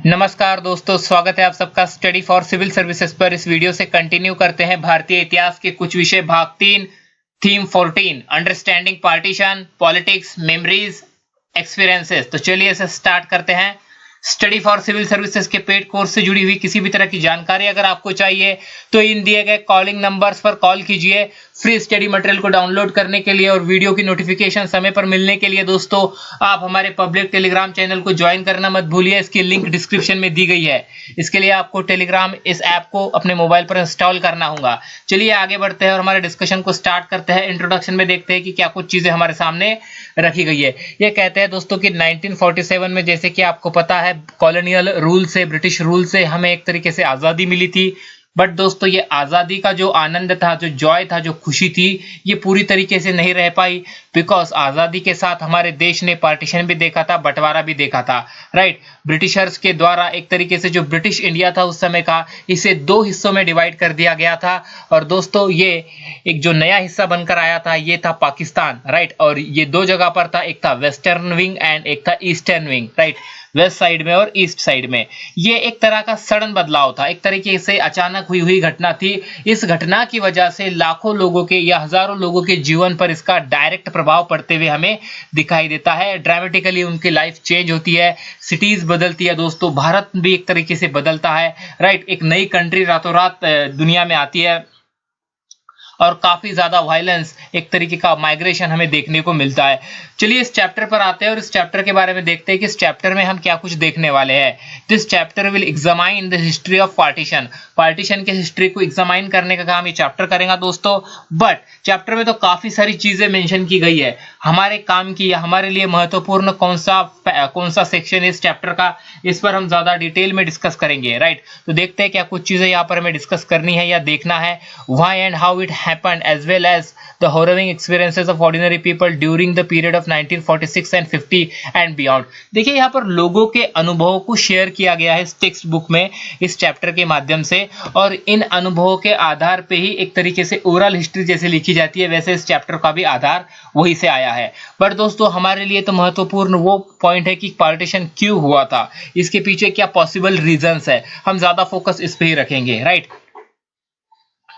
नमस्कार दोस्तों, स्वागत है आप सबका स्टडी फॉर सिविल सर्विसेज पर। इस वीडियो से कंटिन्यू करते हैं भारतीय इतिहास के कुछ विषय, भाग 3, theme 14, understanding partition, politics, memories, experiences. तो चलिए इसे स्टार्ट करते हैं। स्टडी फॉर सिविल सर्विसेज के पेड कोर्स से जुड़ी हुई किसी भी तरह की जानकारी अगर आपको चाहिए तो इन दिए गए कॉलिंग नंबर्स पर कॉल कीजिए। फ्री स्टडी मटेरियल को डाउनलोड करने के लिए और वीडियो की नोटिफिकेशन समय पर मिलने के लिए दोस्तों आप हमारे पब्लिक टेलीग्राम चैनल को ज्वाइन करना मत भूलिए। इसकी लिंक डिस्क्रिप्शन में दी गई है। इसके लिए आपको टेलीग्राम इस ऐप को अपने मोबाइल पर इंस्टॉल करना होगा। चलिए आगे बढ़ते हैं और हमारे डिस्कशन को स्टार्ट करते हैं। इंट्रोडक्शन में देखते हैं कि क्या कुछ चीजें हमारे सामने रखी गई है। ये कहते हैं दोस्तों कि 1947 में, जैसे कि आपको पता है, कॉलोनियल रूल से, ब्रिटिश रूल से हमें एक तरीके से आजादी मिली थी। बट दोस्तों ये आजादी का जो आनंद था, जो जॉय था, जो खुशी थी, ये पूरी तरीके से नहीं रह पाई। बिकॉज आजादी के साथ हमारे देश ने पार्टीशन भी देखा था, बंटवारा भी देखा था। राइट, ब्रिटिशर्स के द्वारा एक तरीके से जो ब्रिटिश इंडिया था उस समय का, इसे दो हिस्सों में डिवाइड कर दिया गया था। और दोस्तों ये एक जो नया हिस्सा बनकर आया था ये था पाकिस्तान। राइट, और ये दो जगह पर था, एक था वेस्टर्न विंग एंड एक था eastern wing. Right, west side में और ईस्ट साइड में। ये एक तरह का सडन बदलाव था, एक तरीके से अचानक हुई घटना थी। इस घटना की वजह से लाखों लोगों के या हजारों लोगों के जीवन पर इसका डायरेक्ट प्रभाव पड़ते हुए हमें दिखाई देता है। ड्रामेटिकली उनकी लाइफ चेंज होती है, सिटीज बदलती है दोस्तों, भारत भी एक तरीके से बदलता है। राइट, एक नई कंट्री रातों रात दुनिया में आती है और काफी ज्यादा वायलेंस, एक तरीके का माइग्रेशन हमें देखने को मिलता है। चलिए इस चैप्टर पर आते हैं और इस चैप्टर के बारे में देखते हैं कि इस चैप्टर में हम क्या कुछ देखने वाले हैं। This chapter will examine the history of partition. Partition के हिस्ट्री को एग्जामाइन करने का काम ये चैप्टर करेगा दोस्तों। बट चैप्टर में तो काफी सारी चीजें मेंशन की गई है। हमारे काम की या हमारे लिए महत्वपूर्ण कौन सा सेक्शन है इस चैप्टर का, इस पर हम ज्यादा डिटेल में डिस्कस करेंगे। राइट, तो देखते हैं क्या कुछ चीजें यहाँ पर हमें डिस्कस करनी है या देखना है। Why and how it happened as well as the harrowing experiences of ordinary people during the period of 1946 and 50 and beyond। देखिए यहाँ पर लोगों के अनुभवों को शेयर किया गया है इस टेक्स्ट बुक में, इस चैप्टर के माध्यम से। और इन अनुभवों के आधार पे ही एक तरीके से ओरल हिस्ट्री जैसे लिखी जाती है, वैसे इस चैप्टर का भी आधार वही से आया है। बट दोस्तों हमारे लिए तो महत्वपूर्ण वो पॉइंट है कि पार्टीशन क्यों हुआ था, इसके पीछे क्या पॉसिबल रीजंस है, हम ज्यादा फोकस इस पे ही रखेंगे। Right,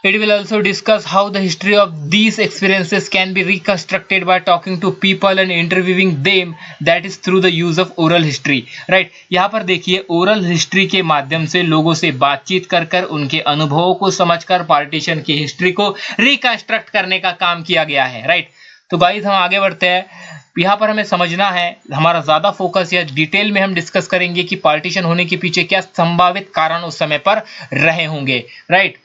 it will also discuss how the history of these experiences can be reconstructed by talking to people and interviewing them, that is through the use of oral history। right, यहाँ पर देखिए oral history के माध्यम से लोगों से बातचीत कर कर उनके अनुभवों को समझकर पार्टीशन की हिस्ट्री को रिकंस्ट्रक्ट करने का काम किया गया है। राइट, तो गाइस हम आगे बढ़ते हैं। यहाँ पर हमें समझना है, हमारा ज्यादा फोकस या डिटेल में हम डिस्कस करेंगे कि पार्टीशन होने के पीछे क्या संभावित कारण उस समय पर रहे होंगे। राइट,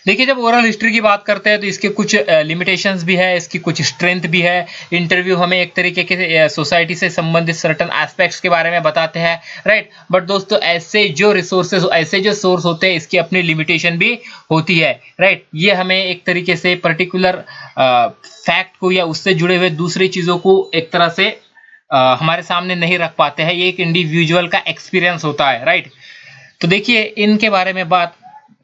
देखिए जब ओरल हिस्ट्री की बात करते हैं तो इसके कुछ लिमिटेशंस भी है, इसकी कुछ स्ट्रेंथ भी है। इंटरव्यू हमें एक तरीके के सोसाइटी से संबंधित सर्टेन एस्पेक्ट्स के बारे में बताते हैं। राइट, बट दोस्तों ऐसे जो रिसोर्सेज, ऐसे जो सोर्स होते हैं, इसकी अपनी लिमिटेशन भी होती है। राइट, ये हमें एक तरीके से पर्टिकुलर फैक्ट को या उससे जुड़े हुए दूसरी चीजों को एक तरह से हमारे सामने नहीं रख पाते हैं। ये एक इंडिविजुअल का एक्सपीरियंस होता है। राइट, तो देखिए इनके बारे में बात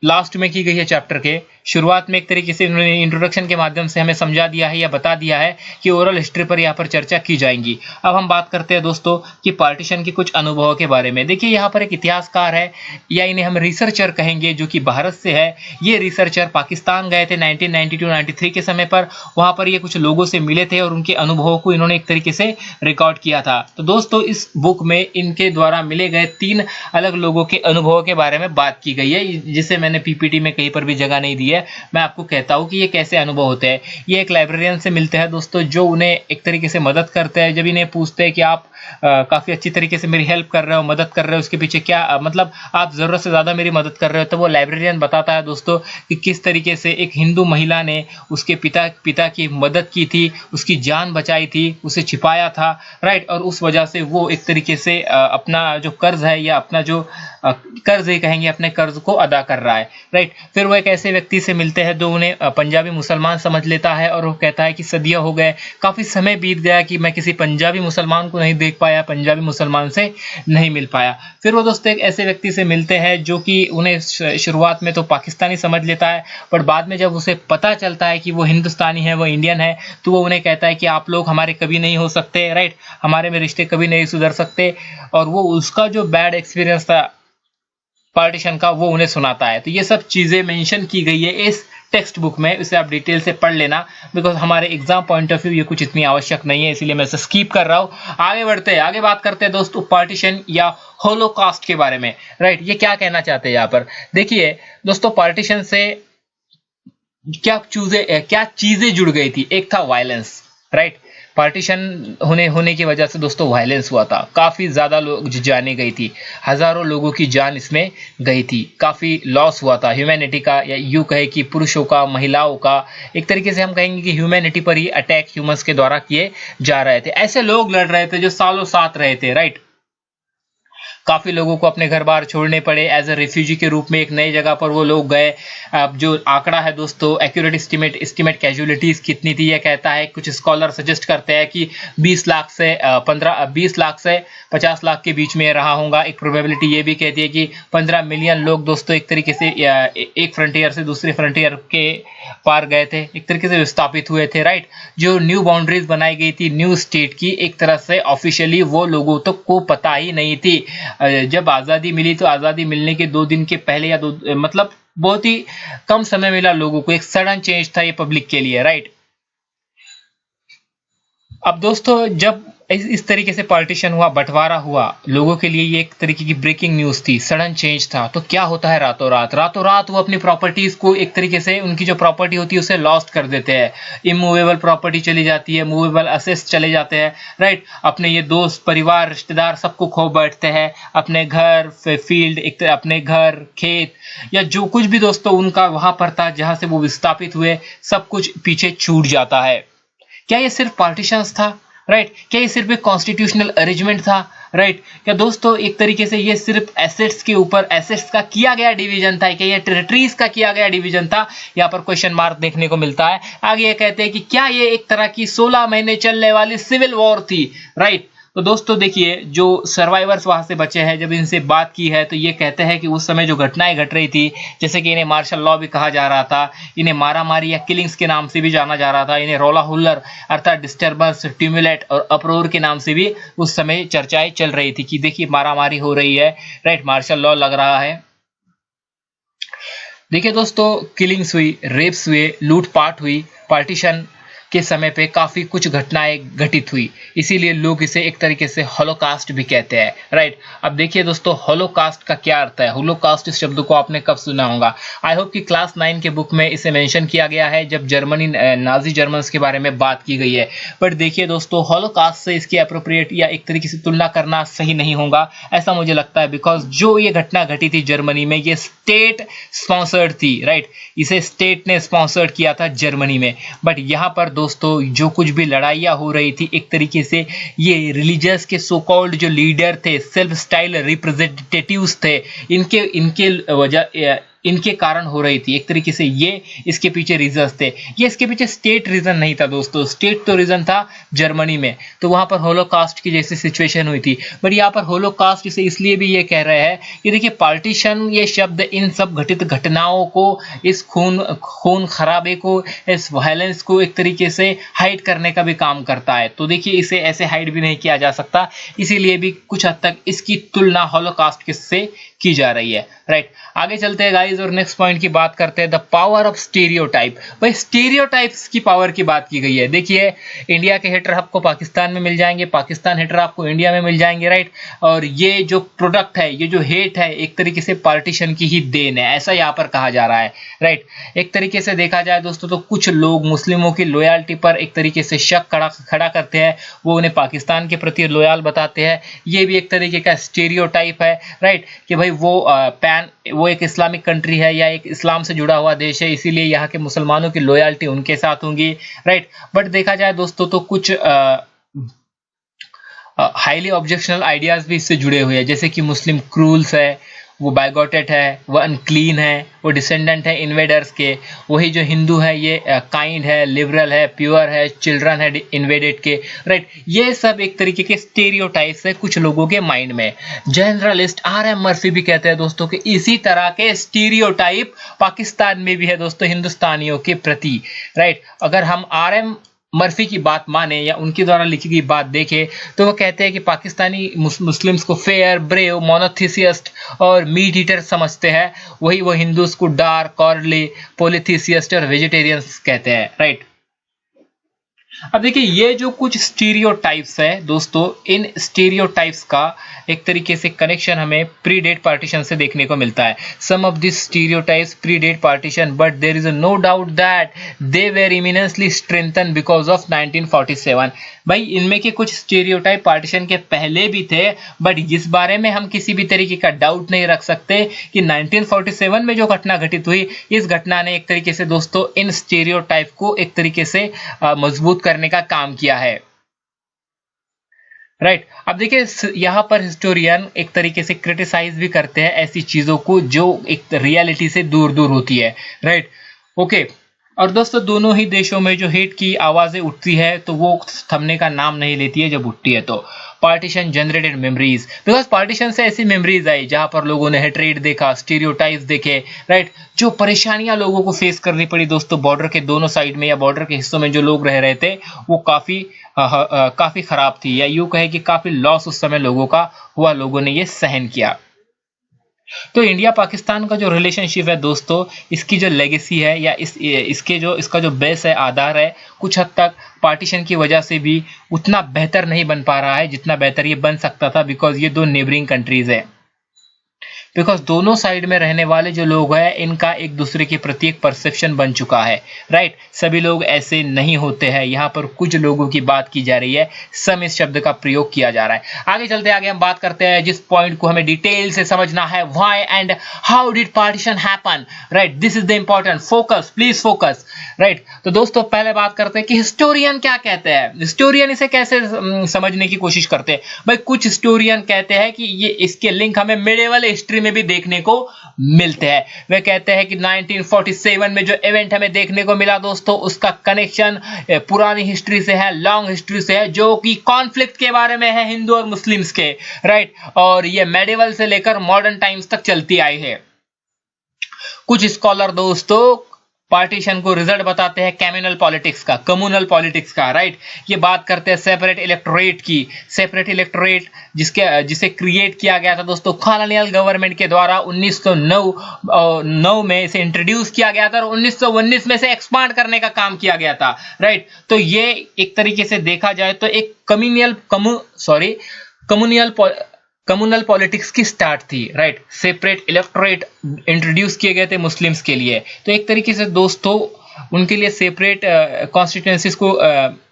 लास्ट में की गई है। चैप्टर के शुरुआत में एक तरीके से इन्होंने इंट्रोडक्शन के माध्यम से हमें समझा दिया है या बता दिया है कि ओरल हिस्ट्री पर यहाँ पर चर्चा की जाएगी। अब हम बात करते हैं दोस्तों कि पार्टीशन के कुछ अनुभवों के बारे में। देखिए यहाँ पर एक इतिहासकार है या इन्हें हम रिसर्चर कहेंगे जो कि भारत से है। ये रिसर्चर पाकिस्तान गए थे 1992-93 के समय पर। वहां पर ये कुछ लोगों से मिले थे और उनके अनुभवों को इन्होंने एक तरीके से रिकॉर्ड किया था। तो दोस्तों इस बुक में इनके द्वारा मिले गए 3 अलग लोगों के अनुभवों के बारे में बात की गई है, जिसे मैंने पीपीटी में कहीं पर भी जगह नहीं दी है। मैं आपको कहता हूं कि ये कैसे अनुभव होते हैं। ये एक लाइब्रेरियन से मिलते हैं दोस्तों, जो उन्हें एक तरीके से मदद करते हैं। जब इन्हें पूछते हैं कि आप काफी अच्छी तरीके से मेरी हेल्प कर रहे हो, मदद कर रहे हो, उसके पीछे क्या मतलब आप जरूरत से ज्यादा मेरी मदद कर रहे हो, तो वो लाइब्रेरियन बताता है दोस्तों कि किस तरीके से एक हिंदू महिला ने उसके पिता की मदद की थी, उसकी जान बचाई थी, उसे छिपाया था। राइट, और उस वजह से वो एक तरीके से अपना जो कर्ज है या अपना जो कर्ज ही कहेंगे, अपने कर्ज को अदा कर रहा है। राइट, फिर वो एक ऐसे व्यक्ति से मिलते हैं तो उन्हें पंजाबी मुसलमान समझ लेता है और वो कहता है कि सदियां हो गए, काफ़ी समय बीत गया कि मैं किसी पंजाबी मुसलमान को नहीं देख पाया, पंजाबी मुसलमान से नहीं मिल पाया। फिर वो दोस्तों एक ऐसे व्यक्ति से मिलते हैं जो कि उन्हें शुरुआत में तो पाकिस्तानी समझ लेता है, पर बाद में जब उसे पता चलता है कि वो हिंदुस्तानी है, वो इंडियन है, तो वो उन्हें कहता है कि आप लोग हमारे कभी नहीं हो सकते, राइट, हमारे में रिश्ते कभी नहीं सुधर सकते। और वो उसका जो बैड एक्सपीरियंस था पार्टीशन का वो उन्हें सुनाता है। तो ये सब चीज़ें मेंशन की गई है इस टेक्स्ट बुक में, इसे आप डिटेल से पढ़ लेना, बिकॉज हमारे एग्जाम पॉइंट ऑफ व्यू ये कुछ इतनी आवश्यक नहीं है, इसीलिए मैं इसे स्किप कर रहा हूँ। आगे बढ़ते हैं, आगे बात करते हैं दोस्तों पार्टीशन या होलोकॉस्ट के बारे में, राइट। ये क्या कहना चाहते हैं यहाँ पर, देखिए दोस्तों, पार्टीशन से क्या चीजें जुड़ गई थी। एक था वायलेंस, राइट, पार्टीशन होने की वजह से दोस्तों वायलेंस हुआ था, काफी ज्यादा लोग जाने गई थी, हजारों लोगों की जान इसमें गई थी, काफी लॉस हुआ था ह्यूमैनिटी का, या यूं कहे कि पुरुषों का, महिलाओं का, एक तरीके से हम कहेंगे कि ह्यूमैनिटी पर ही अटैक ह्यूमंस के द्वारा किए जा रहे थे। ऐसे लोग लड़ रहे थे जो सालों साथ रहे थे, राइट। काफी लोगों को अपने घर बार छोड़ने पड़े, एज अ रिफ्यूजी के रूप में एक नई जगह पर वो लोग गए। अब जो आंकड़ा है दोस्तों, एक्यूरेट एस्टिमेट कैजुअलिटीज कितनी थी, ये कहता है, कुछ स्कॉलर सजेस्ट करते हैं कि 20 लाख से 50 लाख के बीच में रहा होगा। एक प्रोबेबिलिटी ये भी कहती है कि 15 मिलियन लोग दोस्तों एक तरीके से एक फ्रंटियर से दूसरे फ्रंटियर के पार गए थे, एक तरीके से विस्थापित हुए थे, राइट। जो न्यू बाउंड्रीज बनाई गई थी न्यू स्टेट की, एक तरह से ऑफिशियली वो लोगों तक को पता ही नहीं थी। जब आज़ादी मिली तो आज़ादी मिलने के 2 दिन के पहले या मतलब बहुत ही कम समय मिला लोगों को, एक सडन चेंज था ये पब्लिक के लिए, राइट। अब दोस्तों जब इस तरीके से पार्टीशन हुआ, बंटवारा हुआ, लोगों के लिए ये एक तरीके की ब्रेकिंग न्यूज थी, सडन चेंज था। तो क्या होता है, रातों रात वो अपनी प्रॉपर्टीज को एक तरीके से, उनकी जो प्रॉपर्टी होती है उसे लॉस्ट कर देते हैं। इमूवेबल प्रॉपर्टी चली जाती है, मूवेबल असेट्स चले जाते हैं, राइट। अपने ये दोस्त, परिवार, रिश्तेदार सबको खो बैठते हैं, अपने घर, फील्ड, अपने घर, खेत, या जो कुछ भी दोस्तों उनका वहां पर था जहां से वो विस्थापित हुए, सब कुछ पीछे छूट जाता है। क्या ये सिर्फ पार्टीशंस था, राइट? क्या ये सिर्फ एक कॉन्स्टिट्यूशनल अरेंजमेंट था, राइट? क्या दोस्तों एक तरीके से ये सिर्फ एसेट्स के ऊपर, एसेट्स का किया गया डिवीजन था? क्या ये टेरिटरीज का किया गया डिवीजन था? यहाँ पर क्वेश्चन मार्क देखने को मिलता है। आगे ये कहते हैं कि क्या ये एक तरह की 16 महीने चलने वाली सिविल वॉर थी, राइट? तो दोस्तों देखिए, जो सर्वाइवर्स वहां से बचे हैं, जब इनसे बात की है तो ये कहते हैं कि उस समय जो घटनाएं घट रही थी, जैसे कि इन्हें मार्शल लॉ भी कहा जा रहा था, इन्हें मारामारी या किलिंग्स के नाम से भी जाना जा रहा था, इन्हें रोला हुल्लर अर्थात डिस्टर्बेंस, ट्यूमुलेट और अप्रोर के नाम से भी उस समय चर्चाएं चल रही थी कि देखिए मारामारी हो रही है, राइट, मार्शल लॉ लग रहा है। देखिए दोस्तों, किलिंग्स हुई, रेप्स हुए, लूटपाट हुई, पार्टीशन के समय पे काफी कुछ घटनाएं घटित हुई, इसीलिए लोग इसे एक तरीके से होलोकास्ट भी कहते हैं, राइट। अब देखिए दोस्तों, होलोकास्ट का क्या अर्थ है? होलोकास्ट इस शब्द को आपने कब सुना होगा? आई होप कि क्लास 9 के बुक में इसे मेंशन किया गया है, जब जर्मनी, नाजी जर्मन्स के बारे में बात की गई है। बट देखिए दोस्तों, होलोकास्ट से इसकी अप्रोप्रिएट या एक तरीके से तुलना करना सही नहीं होगा, ऐसा मुझे लगता है, बिकॉज जो ये घटना घटी थी जर्मनी में, ये स्टेट स्पॉन्सर्ड थी, राइट। इसे स्टेट ने स्पॉन्सर्ड किया था जर्मनी में। बट यहाँ पर दोस्तों जो कुछ भी लड़ाइयाँ हो रही थी, एक तरीके से ये रिलीजियस के सो कॉल्ड जो लीडर थे, सेल्फ स्टाइल रिप्रेजेंटेटिव्स थे, इनके कारण हो रही थी। एक तरीके से ये इसके पीछे रीजन थे, ये इसके पीछे स्टेट रीजन नहीं था दोस्तों, स्टेट तो रीजन था जर्मनी में, तो वहां पर होलोकास्ट की जैसी सिचुएशन हुई थी। बट यहाँ पर होलोकास्ट इसे इसलिए भी ये कह रहे हैं कि देखिए, पार्टीशन ये शब्द इन सब घटित घटनाओं को, इस खून खराबे को, इस वायलेंस को एक तरीके से हाइड करने का भी काम करता है। तो देखिए, इसे ऐसे हाइड भी नहीं किया जा सकता, इसीलिए भी कुछ हद तक इसकी तुलना होलोकास्ट से की जा रही है, राइट। आगे चलते हैं गाइस और नेक्स्ट पॉइंट की बात करते हैं, द पावर ऑफ स्टीरियोटाइप। भाई स्टीरियोटाइप्स की पावर की बात की गई है। देखिए, इंडिया के हेटर आपको पाकिस्तान में मिल जाएंगे, पाकिस्तान हेटर आपको इंडिया में मिल जाएंगे, राइट। और ये जो प्रोडक्ट है, ये जो हेट है, एक तरीके से पार्टीशन की ही देन है, ऐसा यहाँ पर कहा जा रहा है, राइट। एक तरीके से देखा जाए दोस्तों, तो कुछ लोग मुस्लिमों की लॉयल्टी पर एक तरीके से शक खड़ा करते हैं, वो उन्हें पाकिस्तान के प्रति लॉयल बताते हैं। ये भी एक तरीके का स्टीरियोटाइप है, राइट, कि भाई वो एक इस्लामिक कंट्री है या एक इस्लाम से जुड़ा हुआ देश है, इसीलिए यहाँ के मुसलमानों की लॉयल्टी उनके साथ होंगी, राइट। बट देखा जाए दोस्तों, तो कुछ हाईली ऑब्जेक्शनल आइडियाज भी इससे जुड़े हुए हैं, जैसे कि मुस्लिम क्रूल्स है, वो बाइगोटेड है, वो अनक्लीन है, वो डिसेंडेंट है इन्वेडर्स के। वही जो हिंदू है ये काइंड है, लिबरल है, प्योर है, चिल्ड्रन है इन्वेडेड के, राइट। ये सब एक तरीके के स्टेरियोटाइप्स है कुछ लोगों के माइंड में। Generalist RM. मर्फी भी कहते हैं दोस्तों कि इसी तरह के स्टीरियोटाइप पाकिस्तान में भी है दोस्तों हिंदुस्तानियों के प्रति, राइट। अगर हम आर.एम. मर्फी की बात माने या उनके द्वारा लिखी गई बात देखें तो वो कहते हैं कि पाकिस्तानी मुस्लिम्स को फेयर, ब्रेव, मोनोथिसिस्ट और मीट ईटर समझते हैं, वही वो हिंदूज को डार्क, कॉर्डली, पॉलीथिसिस्ट और वेजिटेरियंस कहते हैं, राइट। अब देखिए ये जो कुछ स्टीरियोटाइप्स है दोस्तों, इन स्टीरियोटाइप्स का एक तरीके से कनेक्शन हमें प्रीडेट पार्टीशन से देखने को मिलता है। Some of this stereotypes predate partition but there is no doubt that they were eminently strengthen because of 1947। भाई इनमें के कुछ स्टीरियोटाइप पार्टीशन के पहले भी थे, बट इस बारे में हम किसी भी तरीके का डाउट नहीं रख सकते कि 1947 में जो घटना घटित हुई, इस घटना ने एक तरीके से दोस्तों इन स्टीरियोटाइप को एक तरीके से मजबूत करने का काम किया है, राइट। अब देखिए यहाँ पर हिस्टोरियन एक तरीके से क्रिटिसाइज भी करते हैं ऐसी चीजों को जो एक रियलिटी से दूर दूर होती है, राइट, ओके। और दोस्तों दोनों ही देशों में जो हेट की आवाजें उठती है तो वो थमने का नाम नहीं लेती है जब उठती है तो। Partition generated memories, because partition से ऐसी मेमोरीज आई जहां पर लोगों ने हेट्रेड देखा, स्टीरियोटाइप्स देखे, राइट। जो परेशानियां लोगों को फेस करनी पड़ी दोस्तों बॉर्डर के दोनों साइड में या बॉर्डर के हिस्सों में जो लोग रह रहे थे वो काफी खराब थी, या यूं कहे कि काफी लॉस उस समय लोगों का हुआ, लोगों ने ये सहन किया। तो इंडिया पाकिस्तान का जो रिलेशनशिप है दोस्तों, इसकी जो लेगेसी है या इसका जो बेस है, आधार है, कुछ हद तक पार्टीशन की वजह से भी उतना बेहतर नहीं बन पा रहा है जितना बेहतर ये बन सकता था, बिकॉज ये दो नेबरिंग कंट्रीज है। बिकॉज दोनों साइड में रहने वाले जो लोग हैं इनका एक दूसरे के प्रति एक परसेप्शन बन चुका है, राइट। सभी लोग ऐसे नहीं होते हैं, यहाँ पर कुछ लोगों की बात की जा रही है, सम इस शब्द का प्रयोग किया जा रहा है। आगे चलते आगे हम बात करते हैं जिस पॉइंट को हमें डिटेल से समझना है, why and how did partition happen, right. This is the important focus, please focus, right. तो दोस्तों पहले बात करते हैं कि हिस्टोरियन क्या कहते हैं, हिस्टोरियन इसे कैसे समझने की कोशिश करते हैं। भाई कुछ हिस्टोरियन कहते हैं कि ये इसके लिंक हमें मिडिवल हिस्ट्री में भी देखने को मिलते हैं। वे कहते हैं कि 1947 में जो इवेंट हमें देखने को मिला दोस्तों, उसका कनेक्शन पुरानी हिस्ट्री से है, लॉन्ग हिस्ट्री से है, जो कि कॉन्फ्लिक्ट के बारे में है हिंदू और मुस्लिम्स के, राइट। और ये मेडिवल से लेकर मॉडर्न टाइम्स तक चलती आई है। कुछ स्कॉलर दोस्तों पार्टीशन को रिजल्ट बताते हैं कम्युनल पॉलिटिक्स का, कम्युनल पॉलिटिक्स का, राइट। ये बात करते हैं सेपरेट इलेक्टोरेट की, सेपरेट इलेक्टोरेट जिसे क्रिएट किया गया था दोस्तों कॉलोनियल गवर्नमेंट के द्वारा 1909 में इसे इंट्रोड्यूस किया गया था और 1919 में से एक्सपांड करने का काम किया गया था, राइट। तो ये एक तरीके से देखा जाए तो एक कम्युनल पॉलिटिक्स की स्टार्ट थी, राइट। सेपरेट इलेक्टोरेट इंट्रोड्यूस किए गए थे मुस्लिम्स के लिए, तो एक तरीके से दोस्तों उनके लिए सेपरेट कॉन्स्टिट्यूएंसीज को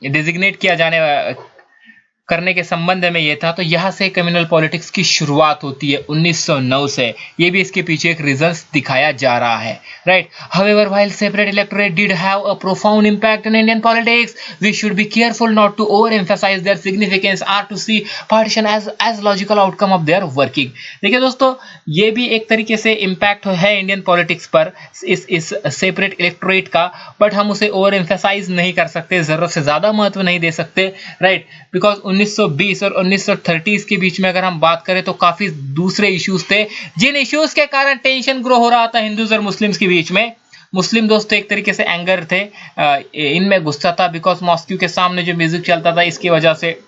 डिजिग्नेट किया करने के संबंध में ये था। तो यहाँ से कम्युनल पॉलिटिक्स की शुरुआत होती है 1909 से, ये भी इसके पीछे एक रीजंस दिखाया जा रहा है, right. However, while separate electorate did have a profound impact on Indian politics, we should be careful not to overemphasize their significance or to see partition as logical outcome of their working। देखिए दोस्तों ये भी एक तरीके से impact है Indian politics पर इस सेपरेट इलेक्टोरेट का, बट हम उसे ओवर एम्फेसाइज नहीं कर सकते, जरूरत से ज्यादा महत्व नहीं दे सकते, राइट। बिकॉज 1920 और 1930 के बीच में अगर हम बात करें तो काफी दूसरे इश्यूज थे, जिन इश्यूज के कारण टेंशन ग्रो हो रहा था हिंदूज और मुस्लिम्स के बीच में। मुस्लिम दोस्तों एक तरीके से एंगर थे, इनमें गुस्सा था, बिकॉज मॉस्क्यू के सामने जो म्यूजिक चलता था इसकी वजह से।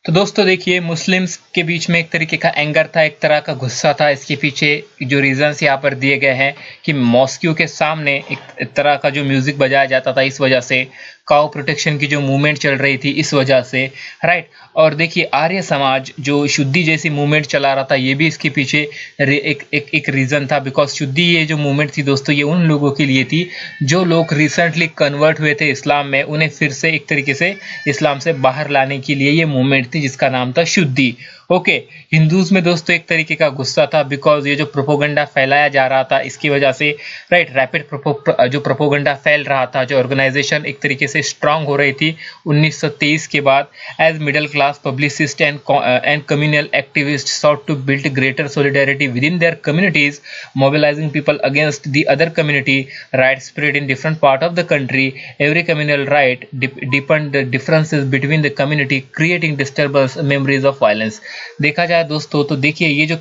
तो दोस्तों देखिए मुस्लिम्स के बीच में एक तरीके का एंगर था, एक तरह का गुस्सा था। इसके पीछे जो रीजंस यहाँ पर दिए गए हैं कि मॉस्क्यू के सामने एक तरह का जो म्यूजिक बजाया जाता था, इस वजह से काउ प्रोटेक्शन की जो मूवमेंट चल रही थी इस वजह से, राइट। और देखिए आर्य समाज जो शुद्धि जैसी मूवमेंट चला रहा था, ये भी इसके पीछे एक रीजन था, बिकॉज शुद्धि ये जो मूवमेंट थी दोस्तों ये उन लोगों के लिए थी जो लोग रिसेंटली कन्वर्ट हुए थे इस्लाम में, उन्हें फिर से एक तरीके से इस्लाम से बाहर लाने के लिए ये मूवमेंट थी जिसका नाम था शुद्धि। ओके, हिंदूज में दोस्तों एक तरीके का गुस्सा था, बिकॉज ये जो प्रोपोगंडा फैलाया जा रहा था इसकी वजह से, राइट, रैपिड जो प्रोपोगंडा फैल रहा था, जो ऑर्गेनाइजेशन एक तरीके से स्ट्रांग हो रही थी 1923 के बाद, as middle class publicist and communal activist sought to build greater solidarity within their communities, mobilizing people against the other community. Riots spread in different parts of the country. Every communal riot deepened the differences between the community, creating disturbance, memories of violence. देखा जाए दोस्तों तो देखिए, ये जो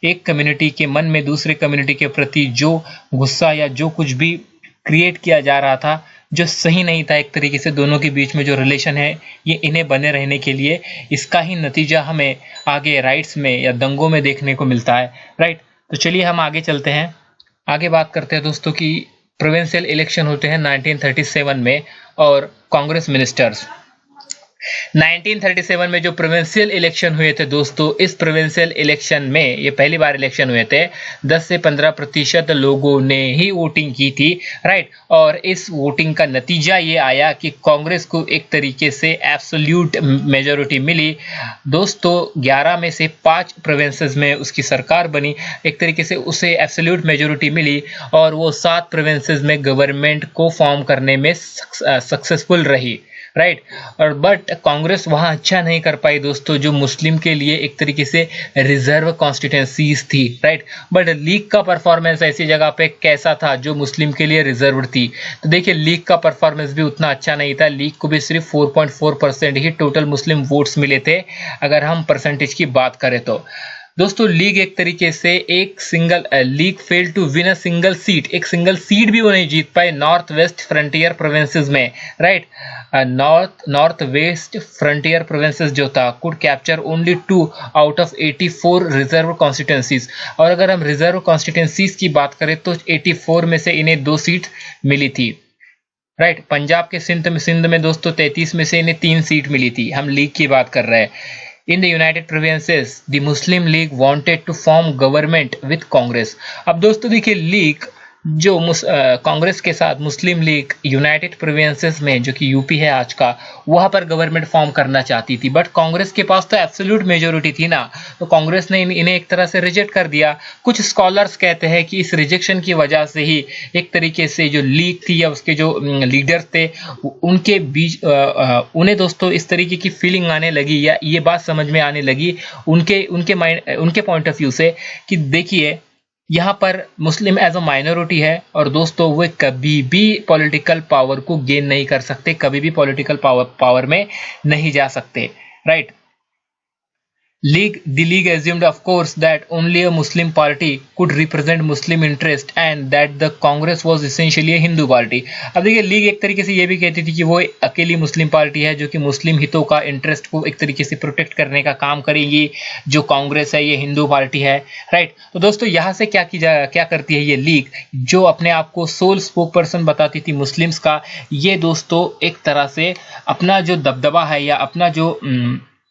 एक community के मन में दूसरे कम्युनिटी के प्रति जो गुस्सा या जो कुछ भी क्रिएट किया जा रहा था, जो सही नहीं था, एक तरीके से दोनों के बीच में जो रिलेशन है ये इन्हें बने रहने के लिए, इसका ही नतीजा हमें आगे राइट्स में या दंगों में देखने को मिलता है, राइट। तो चलिए हम आगे चलते हैं, आगे बात करते हैं दोस्तों कि प्रोविंशियल इलेक्शन होते हैं 1937 में और कांग्रेस मिनिस्टर्स। 1937 में जो प्रोविंशियल इलेक्शन हुए थे दोस्तों, इस प्रोविंशियल इलेक्शन में, ये पहली बार इलेक्शन हुए थे, 10 से 15% लोगों ने ही वोटिंग की थी, राइट। और इस वोटिंग का नतीजा ये आया कि कांग्रेस को एक तरीके से एब्सोल्यूट मेजॉरिटी मिली दोस्तों। 11 में से 5 प्रोविंसेस में उसकी सरकार बनी, एक तरीके से उसे एब्सोल्यूट मेजॉरिटी मिली, और वो 7 प्रोविंसेस में गवर्नमेंट को फॉर्म करने में सक्सेसफुल रही, राइट। और बट कांग्रेस वहां अच्छा नहीं कर पाई दोस्तों, जो मुस्लिम के लिए एक तरीके से रिजर्व कॉन्स्टिट्यूंसीज थी, राइट। बट लीग का परफॉर्मेंस ऐसी जगह पे कैसा था जो मुस्लिम के लिए रिजर्व थी, तो देखिए लीग का परफॉर्मेंस भी उतना अच्छा नहीं था। लीग को भी सिर्फ 4.4% ही टोटल मुस्लिम वोट्स मिले थे, अगर हम परसेंटेज की बात करें तो दोस्तों। लीग एक तरीके से league fail to win a single seat, एक सिंगल सीट भी वो नहीं जीत पाए नॉर्थ वेस्ट फ्रंटियर प्रोविंसेस में, right. North waste frontier provinces जो था could capture only 2 out of 84 reserve constituencies, और अगर हम रिजर्व कॉन्स्टिट्यूंसीज की बात करें तो 84 में से इन्हें 2 सीट मिली थी, राइट। पंजाब के सिंध में दोस्तों 33 में से इन्हें 3 सीट मिली थी, हम लीग की बात कर रहे हैं। In the United Provinces, the Muslim League wanted to form government with Congress. अब दोस्तों देखिए, लीग जो कांग्रेस के साथ मुस्लिम लीग यूनाइटेड प्रोविंसेस में, जो कि यूपी है आज का, वहां पर गवर्नमेंट फॉर्म करना चाहती थी, बट कांग्रेस के पास तो एब्सोल्यूट मेजॉरिटी थी ना, तो कांग्रेस ने इन्हें एक तरह से रिजेक्ट कर दिया। कुछ स्कॉलर्स कहते हैं कि इस रिजेक्शन की वजह से ही एक तरीके से जो लीग थी या उसके जो लीडर्स थे उनके बीच उन्हें दोस्तों इस तरीके की फीलिंग आने लगी, या ये बात समझ में आने लगी उनके पॉइंट ऑफ व्यू से कि देखिए यहाँ पर मुस्लिम एज अ माइनॉरिटी है, और दोस्तों वे कभी भी पॉलिटिकल पावर को गेन नहीं कर सकते, कभी भी पॉलिटिकल पावर में नहीं जा सकते, right. The league assumed, of course, that only a Muslim party could represent Muslim interest and that the Congress was essentially a Hindu party. अब देखिए, लीग एक तरीके से ये भी कहती थी कि वो अकेली मुस्लिम पार्टी है जो कि मुस्लिम हितों का, इंटरेस्ट को एक तरीके से प्रोटेक्ट करने का काम करेगी। जो कांग्रेस है ये हिंदू पार्टी है, राइट। तो दोस्तों यहाँ से क्या करती है ये लीग, जो अपने आप को सोल स्पोक पर्सन बताती थी मुस्लिम्स का, ये दोस्तों एक तरह से अपना जो दबदबा है या अपना जो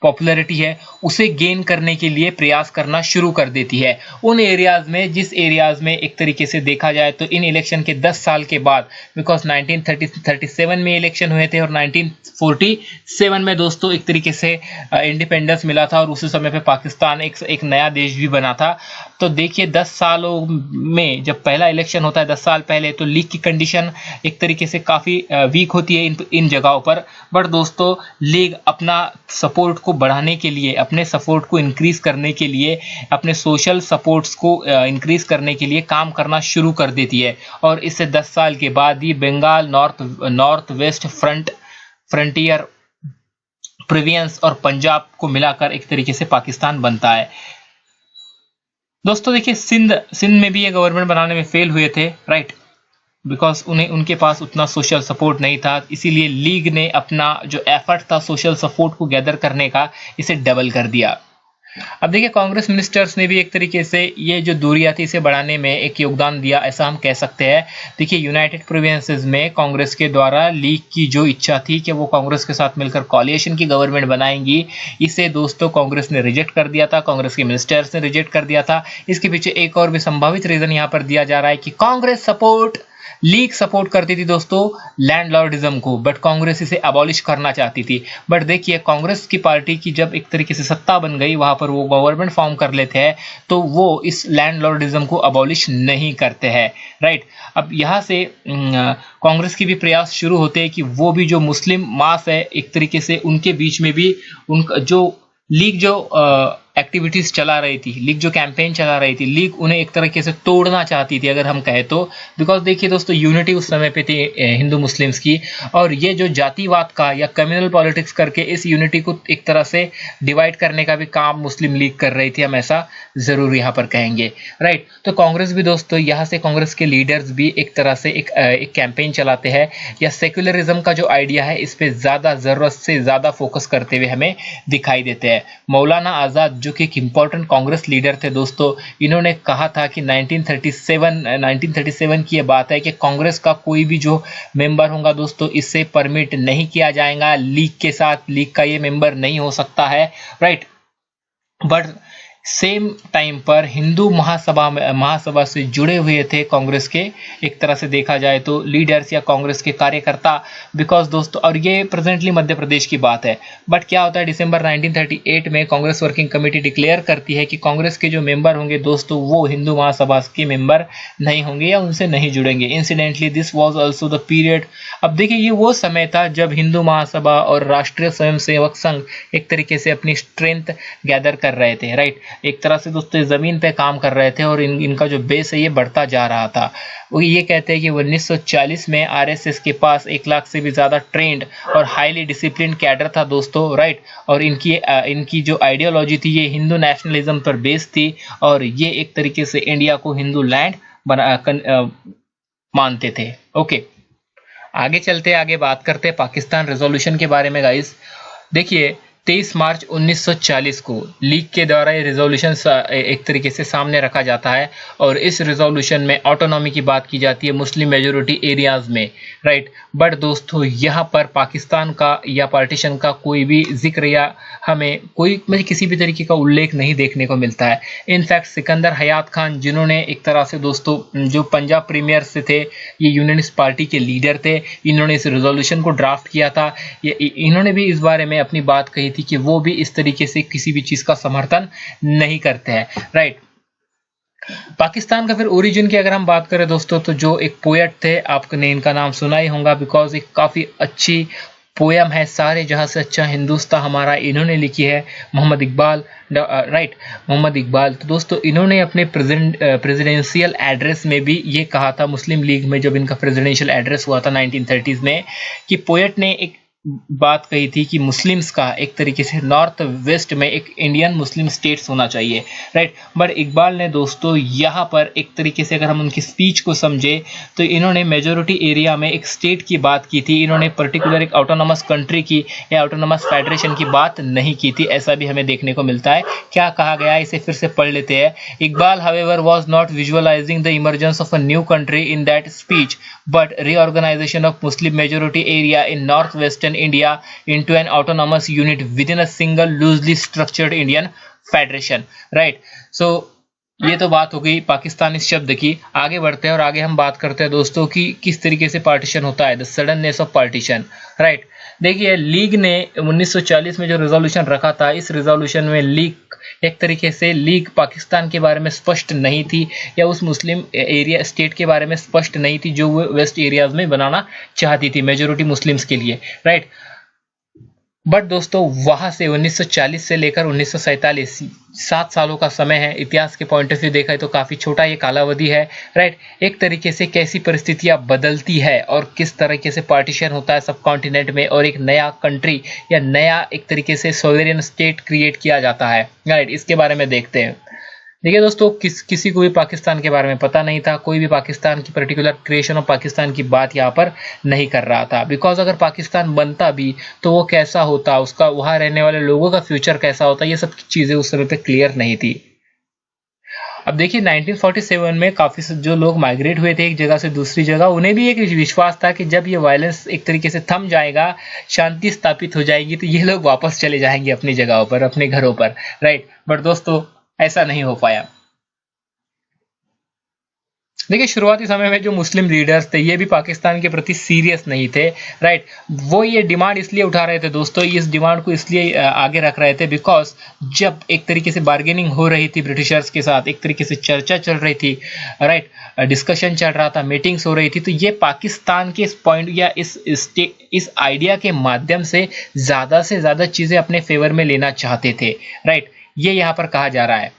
पॉपुलैरिटी है उसे गेन करने के लिए प्रयास करना शुरू कर देती है उन एरियाज में, जिस एरियाज में एक तरीके से देखा जाए तो इन इलेक्शन के 10 साल के बाद, बिकॉज 1937 में इलेक्शन हुए थे और 1947 में दोस्तों एक तरीके से इंडिपेंडेंस मिला था, और उसी समय पे पाकिस्तान एक नया देश भी बना था। तो देखिए 10 सालों में जब पहला इलेक्शन होता है 10 साल पहले, तो लीग की कंडीशन एक तरीके से काफ़ी वीक होती है इन जगहों पर। बट दोस्तों लीग अपना सपोर्ट को बढ़ाने के लिए, अपने सपोर्ट को इंक्रीज करने के लिए, अपने सोशल सपोर्ट्स को इंक्रीज करने के लिए काम करना शुरू कर देती है, और इससे 10 साल के बाद ही Bengal North waste Frontier Province और पंजाब को मिलाकर एक तरीके से पाकिस्तान बनता है। दोस्तों देखिए, सिंध में भी ये गवर्नमेंट बनाने में फेल हुए थे, राइट, बिकॉज उनके पास उतना सोशल सपोर्ट नहीं था, इसीलिए लीग ने अपना जो एफर्ट था सोशल सपोर्ट को गैदर करने का, इसे डबल कर दिया। अब देखिए, कांग्रेस मिनिस्टर्स ने भी एक तरीके से ये जो दूरियां थी इसे बढ़ाने में एक योगदान दिया, ऐसा हम कह सकते हैं। देखिए, यूनाइटेड प्रोविंसेस में कांग्रेस के द्वारा लीग की जो इच्छा थी कि वो कांग्रेस के साथ मिलकर कॉलिएशन की गवर्नमेंट बनाएंगी, इसे दोस्तों कांग्रेस ने रिजेक्ट कर दिया था, कांग्रेस के मिनिस्टर्स ने रिजेक्ट कर दिया था। इसके पीछे एक और भी संभावित रीजन यहाँ पर दिया जा रहा है कि कांग्रेस सपोर्ट लीग सपोर्ट करती थी दोस्तों लैंडलॉर्डिज्म को, बट कांग्रेस इसे अबॉलिश करना चाहती थी। बट देखिए कांग्रेस की पार्टी की जब एक तरीके से सत्ता बन गई, वहां पर वो गवर्नमेंट फॉर्म कर लेते हैं, तो वो इस लैंडलॉर्डिज्म को अबॉलिश नहीं करते हैं, राइट। अब यहाँ से कांग्रेस की भी प्रयास शुरू होते हैं कि वो भी जो मुस्लिम मास है एक तरीके से उनके बीच में भी उनका जो लीग जो एक्टिविटीज चला रही थी, लीग जो कैंपेन चला रही थी, लीग उन्हें एक तरीके से तोड़ना चाहती थी अगर हम कहें तो। बिकॉज देखिए दोस्तों यूनिटी उस समय पे थी हिंदू मुस्लिम्स की, और ये जो जातिवाद का या कम्युनल पॉलिटिक्स करके इस यूनिटी को एक तरह से डिवाइड करने का भी काम मुस्लिम लीग कर रही थी, हम ऐसा जरूर यहाँ पर कहेंगे, राइट। तो कांग्रेस भी दोस्तों यहाँ से कांग्रेस के लीडर्स भी एक तरह से एक कैंपेन चलाते हैं, या सेक्युलरिज्म का जो आइडिया है इस पे ज्यादा जरूरत से ज्यादा फोकस करते हुए हमें दिखाई देते हैं। मौलाना आजाद जो कि एक इंपॉर्टेंट कांग्रेस लीडर थे दोस्तों, इन्होंने कहा था कि 1937 की ये बात है कि कांग्रेस का कोई भी जो मेंबर होगा दोस्तों इससे परमिट नहीं किया जाएगा लीग के साथ, लीग का ये मेंबर नहीं हो सकता है, राइट। बट सेम टाइम पर हिंदू महासभा से जुड़े हुए थे कांग्रेस के एक तरह से देखा जाए तो लीडर्स या कांग्रेस के कार्यकर्ता, बिकॉज दोस्तों, और ये प्रेजेंटली मध्य प्रदेश की बात है। बट क्या होता है दिसंबर 1938 में कांग्रेस वर्किंग कमेटी डिक्लेयर करती है कि कांग्रेस के जो मेंबर होंगे दोस्तों वो हिंदू महासभा के मेंबर नहीं होंगे या उनसे नहीं जुड़ेंगे। Incidentally this was also the period, अब देखिए ये वो समय था जब हिंदू महासभा और राष्ट्रीय स्वयंसेवक संघ एक तरीके से अपनी स्ट्रेंथ गैदर कर रहे थे, राइट। एक तरह से दोस्तों जमीन पे काम कर रहे थे और इनका जो बेस है ये बढ़ता जा रहा था। वो ये कहते हैं कि 1940 में आरएसएस के पास 1 लाख से भी ज्यादा ट्रेंड और हाईली डिसिप्लिन कैडर था दोस्तों, राइट। और इनकी जो आइडियोलॉजी थी ये हिंदू नेशनलिज्म पर बेस्ड थी, और ये एक तरीके से इंडिया को हिंदू लैंड मानते थे। ओके, आगे चलते आगे बात करते हैं पाकिस्तान रेजोल्यूशन के बारे में गाइस। देखिए 23 मार्च 1940 को लीग के द्वारा ये रिजोल्यूशन एक तरीके से सामने रखा जाता है, और इस रिजोल्यूशन में ऑटोनॉमी की बात की जाती है मुस्लिम मेजोरिटी एरियाज में, राइट। बट दोस्तों यहाँ पर पाकिस्तान का या पार्टीशन का कोई भी जिक्र या हमें कोई किसी भी तरीके का उल्लेख नहीं देखने को मिलता है। इनफैक्ट सिकंदर हयात खान जिन्होंने एक तरह से दोस्तों जो पंजाब प्रीमियर से थे, ये यूनियनिस्ट पार्टी के लीडर थे, इन्होंने इस रिजोल्यूशन को ड्राफ्ट किया था। इन्होंने भी इस बारे में अपनी बात कही थी कि वो भी इस तरीके से किसी भी चीज का समर्थन नहीं करते हैं, राइट। पाकिस्तान का फिर ओरिजिन की अगर हम बात करें दोस्तों, तो जो एक पोएट थे, आपने इनका नाम सुना ही होगा, बिकॉज एक काफी अच्छी पोयम है सारे जहां से अच्छा हिंदुस्तान हमारा, इन्होंने लिखी है, मोहम्मद इकबाल, राइट, मोहम्मद इकबाल। तो दोस्तों इन्होंने अपने प्रेसिडेंशियल एड्रेस में भी ये कहा था, मुस्लिम लीग में जब इनका प्रेसिडेंशियल एड्रेस हुआ था 1930s में, कि पोएट ने एक बात कही थी कि मुस्लिम्स का एक तरीके से नॉर्थ वेस्ट में एक इंडियन मुस्लिम स्टेट्स होना चाहिए, राइट। बट इकबाल ने दोस्तों यहाँ पर एक तरीके से अगर हम उनकी स्पीच को समझे तो इन्होंने मेजोरिटी एरिया में एक स्टेट की बात की थी, इन्होंने पर्टिकुलर एक ऑटोनोमस कंट्री की या ऑटोनोमस फेडरेशन की बात नहीं की थी, ऐसा भी हमें देखने को मिलता है। क्या कहा गया है इसे फिर से पढ़ लेते हैं। Iqbal however was not visualising the emergence of a new country in that speech, but reorganisation of Muslim majority area in north western India into an autonomous unit within a single loosely structured Indian Federation, right? So ये तो बात हो गई पाकिस्तान इस शब्द की। आगे बढ़ते हैं और आगे हम बात करते हैं दोस्तों कि किस तरीके से पार्टीशन होता है, the suddenness of partition, right. देखिए लीग ने 1940 में जो रिजोल्यूशन रखा था, इस रिजोल्यूशन में लीग एक तरीके से लीग पाकिस्तान के बारे में स्पष्ट नहीं थी या उस मुस्लिम एरिया स्टेट के बारे में स्पष्ट नहीं थी जो वो वेस्ट एरियाज में बनाना चाहती थी मेजोरिटी मुस्लिम्स के लिए, राइट। बट दोस्तों वहां से 1940 से लेकर 1947 7 सालों का समय है। इतिहास के पॉइंट ऑफ व्यू देखा है तो काफी छोटा ये कालावधि है, राइट। एक तरीके से कैसी परिस्थितियां बदलती है और किस तरीके से पार्टीशन होता है सब कॉन्टिनेंट में, और एक नया कंट्री या नया एक तरीके से सोवरेन स्टेट क्रिएट किया जाता है, राइट। इसके बारे में देखते हैं। देखिए दोस्तों किसी को भी पाकिस्तान के बारे में पता नहीं था, कोई भी पाकिस्तान की पर्टिकुलर क्रिएशन ऑफ पाकिस्तान की बात यहाँ पर नहीं कर रहा था, बिकॉज अगर पाकिस्तान बनता भी तो वो कैसा होता, उसका वहां रहने वाले लोगों का फ्यूचर कैसा होता, ये सब चीजें उस समय पे क्लियर नहीं थी। अब देखिए 1947 में काफी जो लोग माइग्रेट हुए थे एक जगह से दूसरी जगह, उन्हें भी एक विश्वास था कि जब ये वायलेंस एक तरीके से थम जाएगा, शांति स्थापित हो जाएगी, तो ये लोग वापस चले जाएंगे अपनी जगहों पर, अपने घरों पर, राइट। बट दोस्तों ऐसा नहीं हो पाया। देखिए शुरुआती समय में जो मुस्लिम लीडर्स थे ये भी पाकिस्तान के प्रति सीरियस नहीं थे, राइट। वो ये डिमांड इसलिए उठा रहे थे दोस्तों, इस डिमांड को इसलिए आगे रख रहे थे बिकॉज जब एक तरीके से बार्गेनिंग हो रही थी ब्रिटिशर्स के साथ, एक तरीके से चर्चा चल रही थी, राइट, डिस्कशन चल रहा था, मीटिंग्स हो रही थी, तो ये पाकिस्तान के इस पॉइंट या इस आइडिया के माध्यम से ज़्यादा चीज़ें अपने फेवर में लेना चाहते थे, राइट। ये यहाँ पर कहा जा रहा है।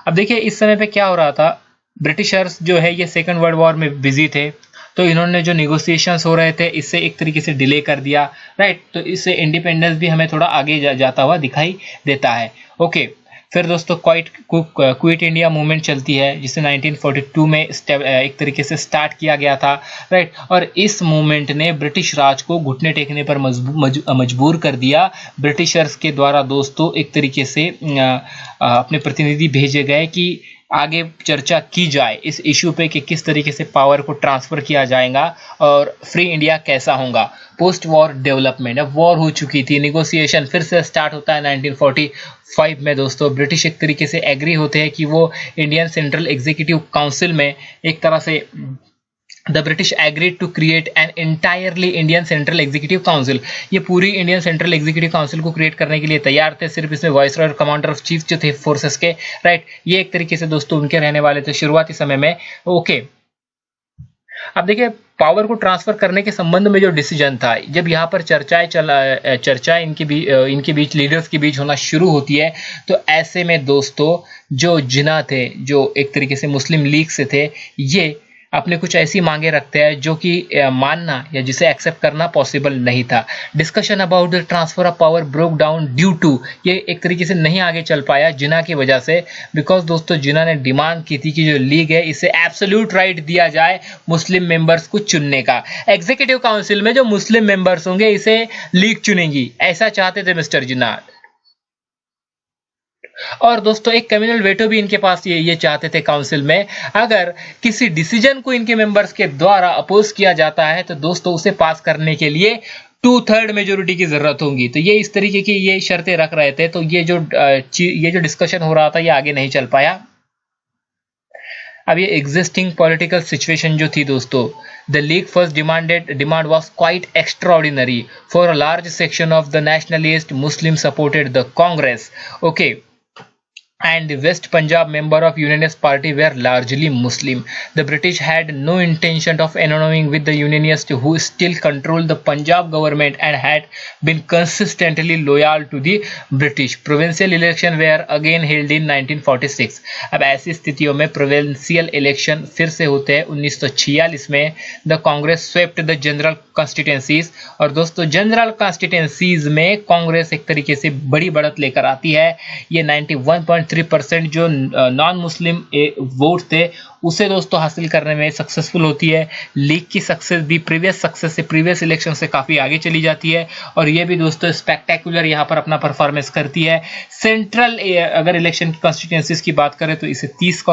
अब देखिए इस समय पे क्या हो रहा था, ब्रिटिशर्स जो है ये सेकंड वर्ल्ड वॉर में बिजी थे, तो इन्होंने जो निगोशिएशंस हो रहे थे इससे एक तरीके से डिले कर दिया, राइट। तो इससे इंडिपेंडेंस भी हमें थोड़ा आगे जाता हुआ दिखाई देता है। ओके, फिर दोस्तों क्विट इंडिया मूवमेंट चलती है जिसे 1942 में एक तरीके से स्टार्ट किया गया था, राइट। और इस मूवमेंट ने ब्रिटिश राज को घुटने टेकने पर मजबूर कर दिया। ब्रिटिशर्स के द्वारा दोस्तों एक तरीके से अपने प्रतिनिधि भेजे गए कि आगे चर्चा की जाए इस इशू पे कि किस तरीके से पावर को ट्रांसफर किया जाएगा और फ्री इंडिया कैसा होगा। पोस्ट वॉर डेवलपमेंट, अब वॉर हो चुकी थी, निगोशिएशन फिर से स्टार्ट होता है 1945 में दोस्तों। ब्रिटिश एक तरीके से एग्री होते हैं कि वो इंडियन सेंट्रल एग्जीक्यूटिव काउंसिल में एक तरह से The British agreed to create an entirely Indian Central Executive Council। ये पूरी इंडियन सेंट्रल एग्जीक्यूटिव काउंसिल को क्रिएट करने के लिए तैयार थे। सिर्फ इसमें वाइसरॉय और कमांडर ऑफ चीफ जो थे फोर्सेस के, राइट, ये एक तरीके से दोस्तों उनके रहने वाले थे शुरुआती समय में। ओके, अब देखिए पावर को ट्रांसफर करने के संबंध में जो डिसीजन था, जब यहाँ पर चर्चाएं इनके बीच लीडर्स के बीच होना शुरू होती है, तो ऐसे में दोस्तों जो जिन्ना थे, जो एक तरीके से मुस्लिम लीग से थे, ये अपने कुछ ऐसी मांगे रखते हैं जो कि मानना या जिसे एक्सेप्ट करना पॉसिबल नहीं था। Discussion about the transfer of power broke down due to, ये एक तरीके से नहीं आगे चल पाया जिन्ना की वजह से, बिकॉज दोस्तों जिन्ना ने डिमांड की थी कि जो लीग है इसे एब्सोल्यूट राइट दिया जाए मुस्लिम मेंबर्स को चुनने का। एग्जीक्यूटिव काउंसिल में जो मुस्लिम मेंबर्स होंगे इसे लीग चुनेंगी, ऐसा चाहते थे मिस्टर जिन्ना। और दोस्तों एक कम्युनल वेटो भी इनके पास ये चाहते थे काउंसिल में, अगर किसी डिसीजन को इनके मेंबर्स के द्वारा अपोज किया जाता है तो दोस्तों उसे पास करने के लिए 2/3 मेजोरिटी की जरूरत होगी। तो ये इस तरीके की ये शर्तें रख रहे थे। तो ये जो डिस्कशन हो रहा था ये आगे नहीं चल पाया। अब ये एग्जिस्टिंग पॉलिटिकल सिचुएशन जो थी दोस्तों, the league first demand was quite extraordinary for a large section of the nationalist Muslim supported the Congress, okay, and the West Punjab member of Unionist Party were largely Muslim. The British had no intention of annulling with the Unionists who still controlled the Punjab government and had been consistently loyal to the British. Provincial election were again held in 1946. अब ऐसी स्थितियों में provincial election फिर से होते हैं 1946 में। The Congress swept the general constituencies, और दोस्तों जनरल कॉन्स्टिट्यूंसीज में कांग्रेस एक तरीके से बड़ी बढ़त लेकर आती है। ये 91.3% जो नॉन मुस्लिम वोट थे उसे दोस्तों हासिल करने में सक्सेसफुल होती है। लीग की सक्सेस भी प्रीवियस इलेक्शन से काफी आगे चली जाती है, और ये भी दोस्तों स्पेक्टेकुलर यहाँ पर अपना परफॉर्मेंस करती है। सेंट्रल अगर इलेक्शन की कॉन्स्टिट्यूंसीज की बात करें तो इसे 30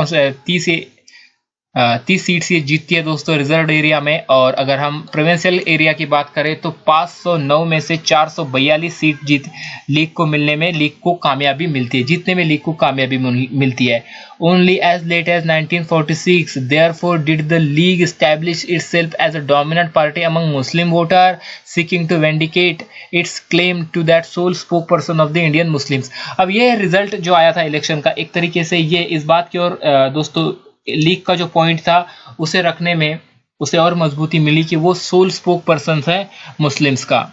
सीट्स ये जीतती है दोस्तों रिजर्व एरिया में। और अगर हम प्रोविंशियल एरिया की बात करें तो 509 में से 442 सीट लीग को मिलने में लीग को कामयाबी मिलती है, जीतने में लीग को कामयाबी मिलती है। Only as late as 1946, therefore, did the league establish itself as a dominant party among Muslim voters, seeking to vindicate its claim to that sole spokesperson of the Indian Muslims। अब ये result जो आया था election का, एक तरीके से ये इस बात की ओर दोस्तों लीग का जो पॉइंट था उसे रखने में उसे और मजबूती मिली कि वो सोल स्पोक पर्सन है मुस्लिम्स का।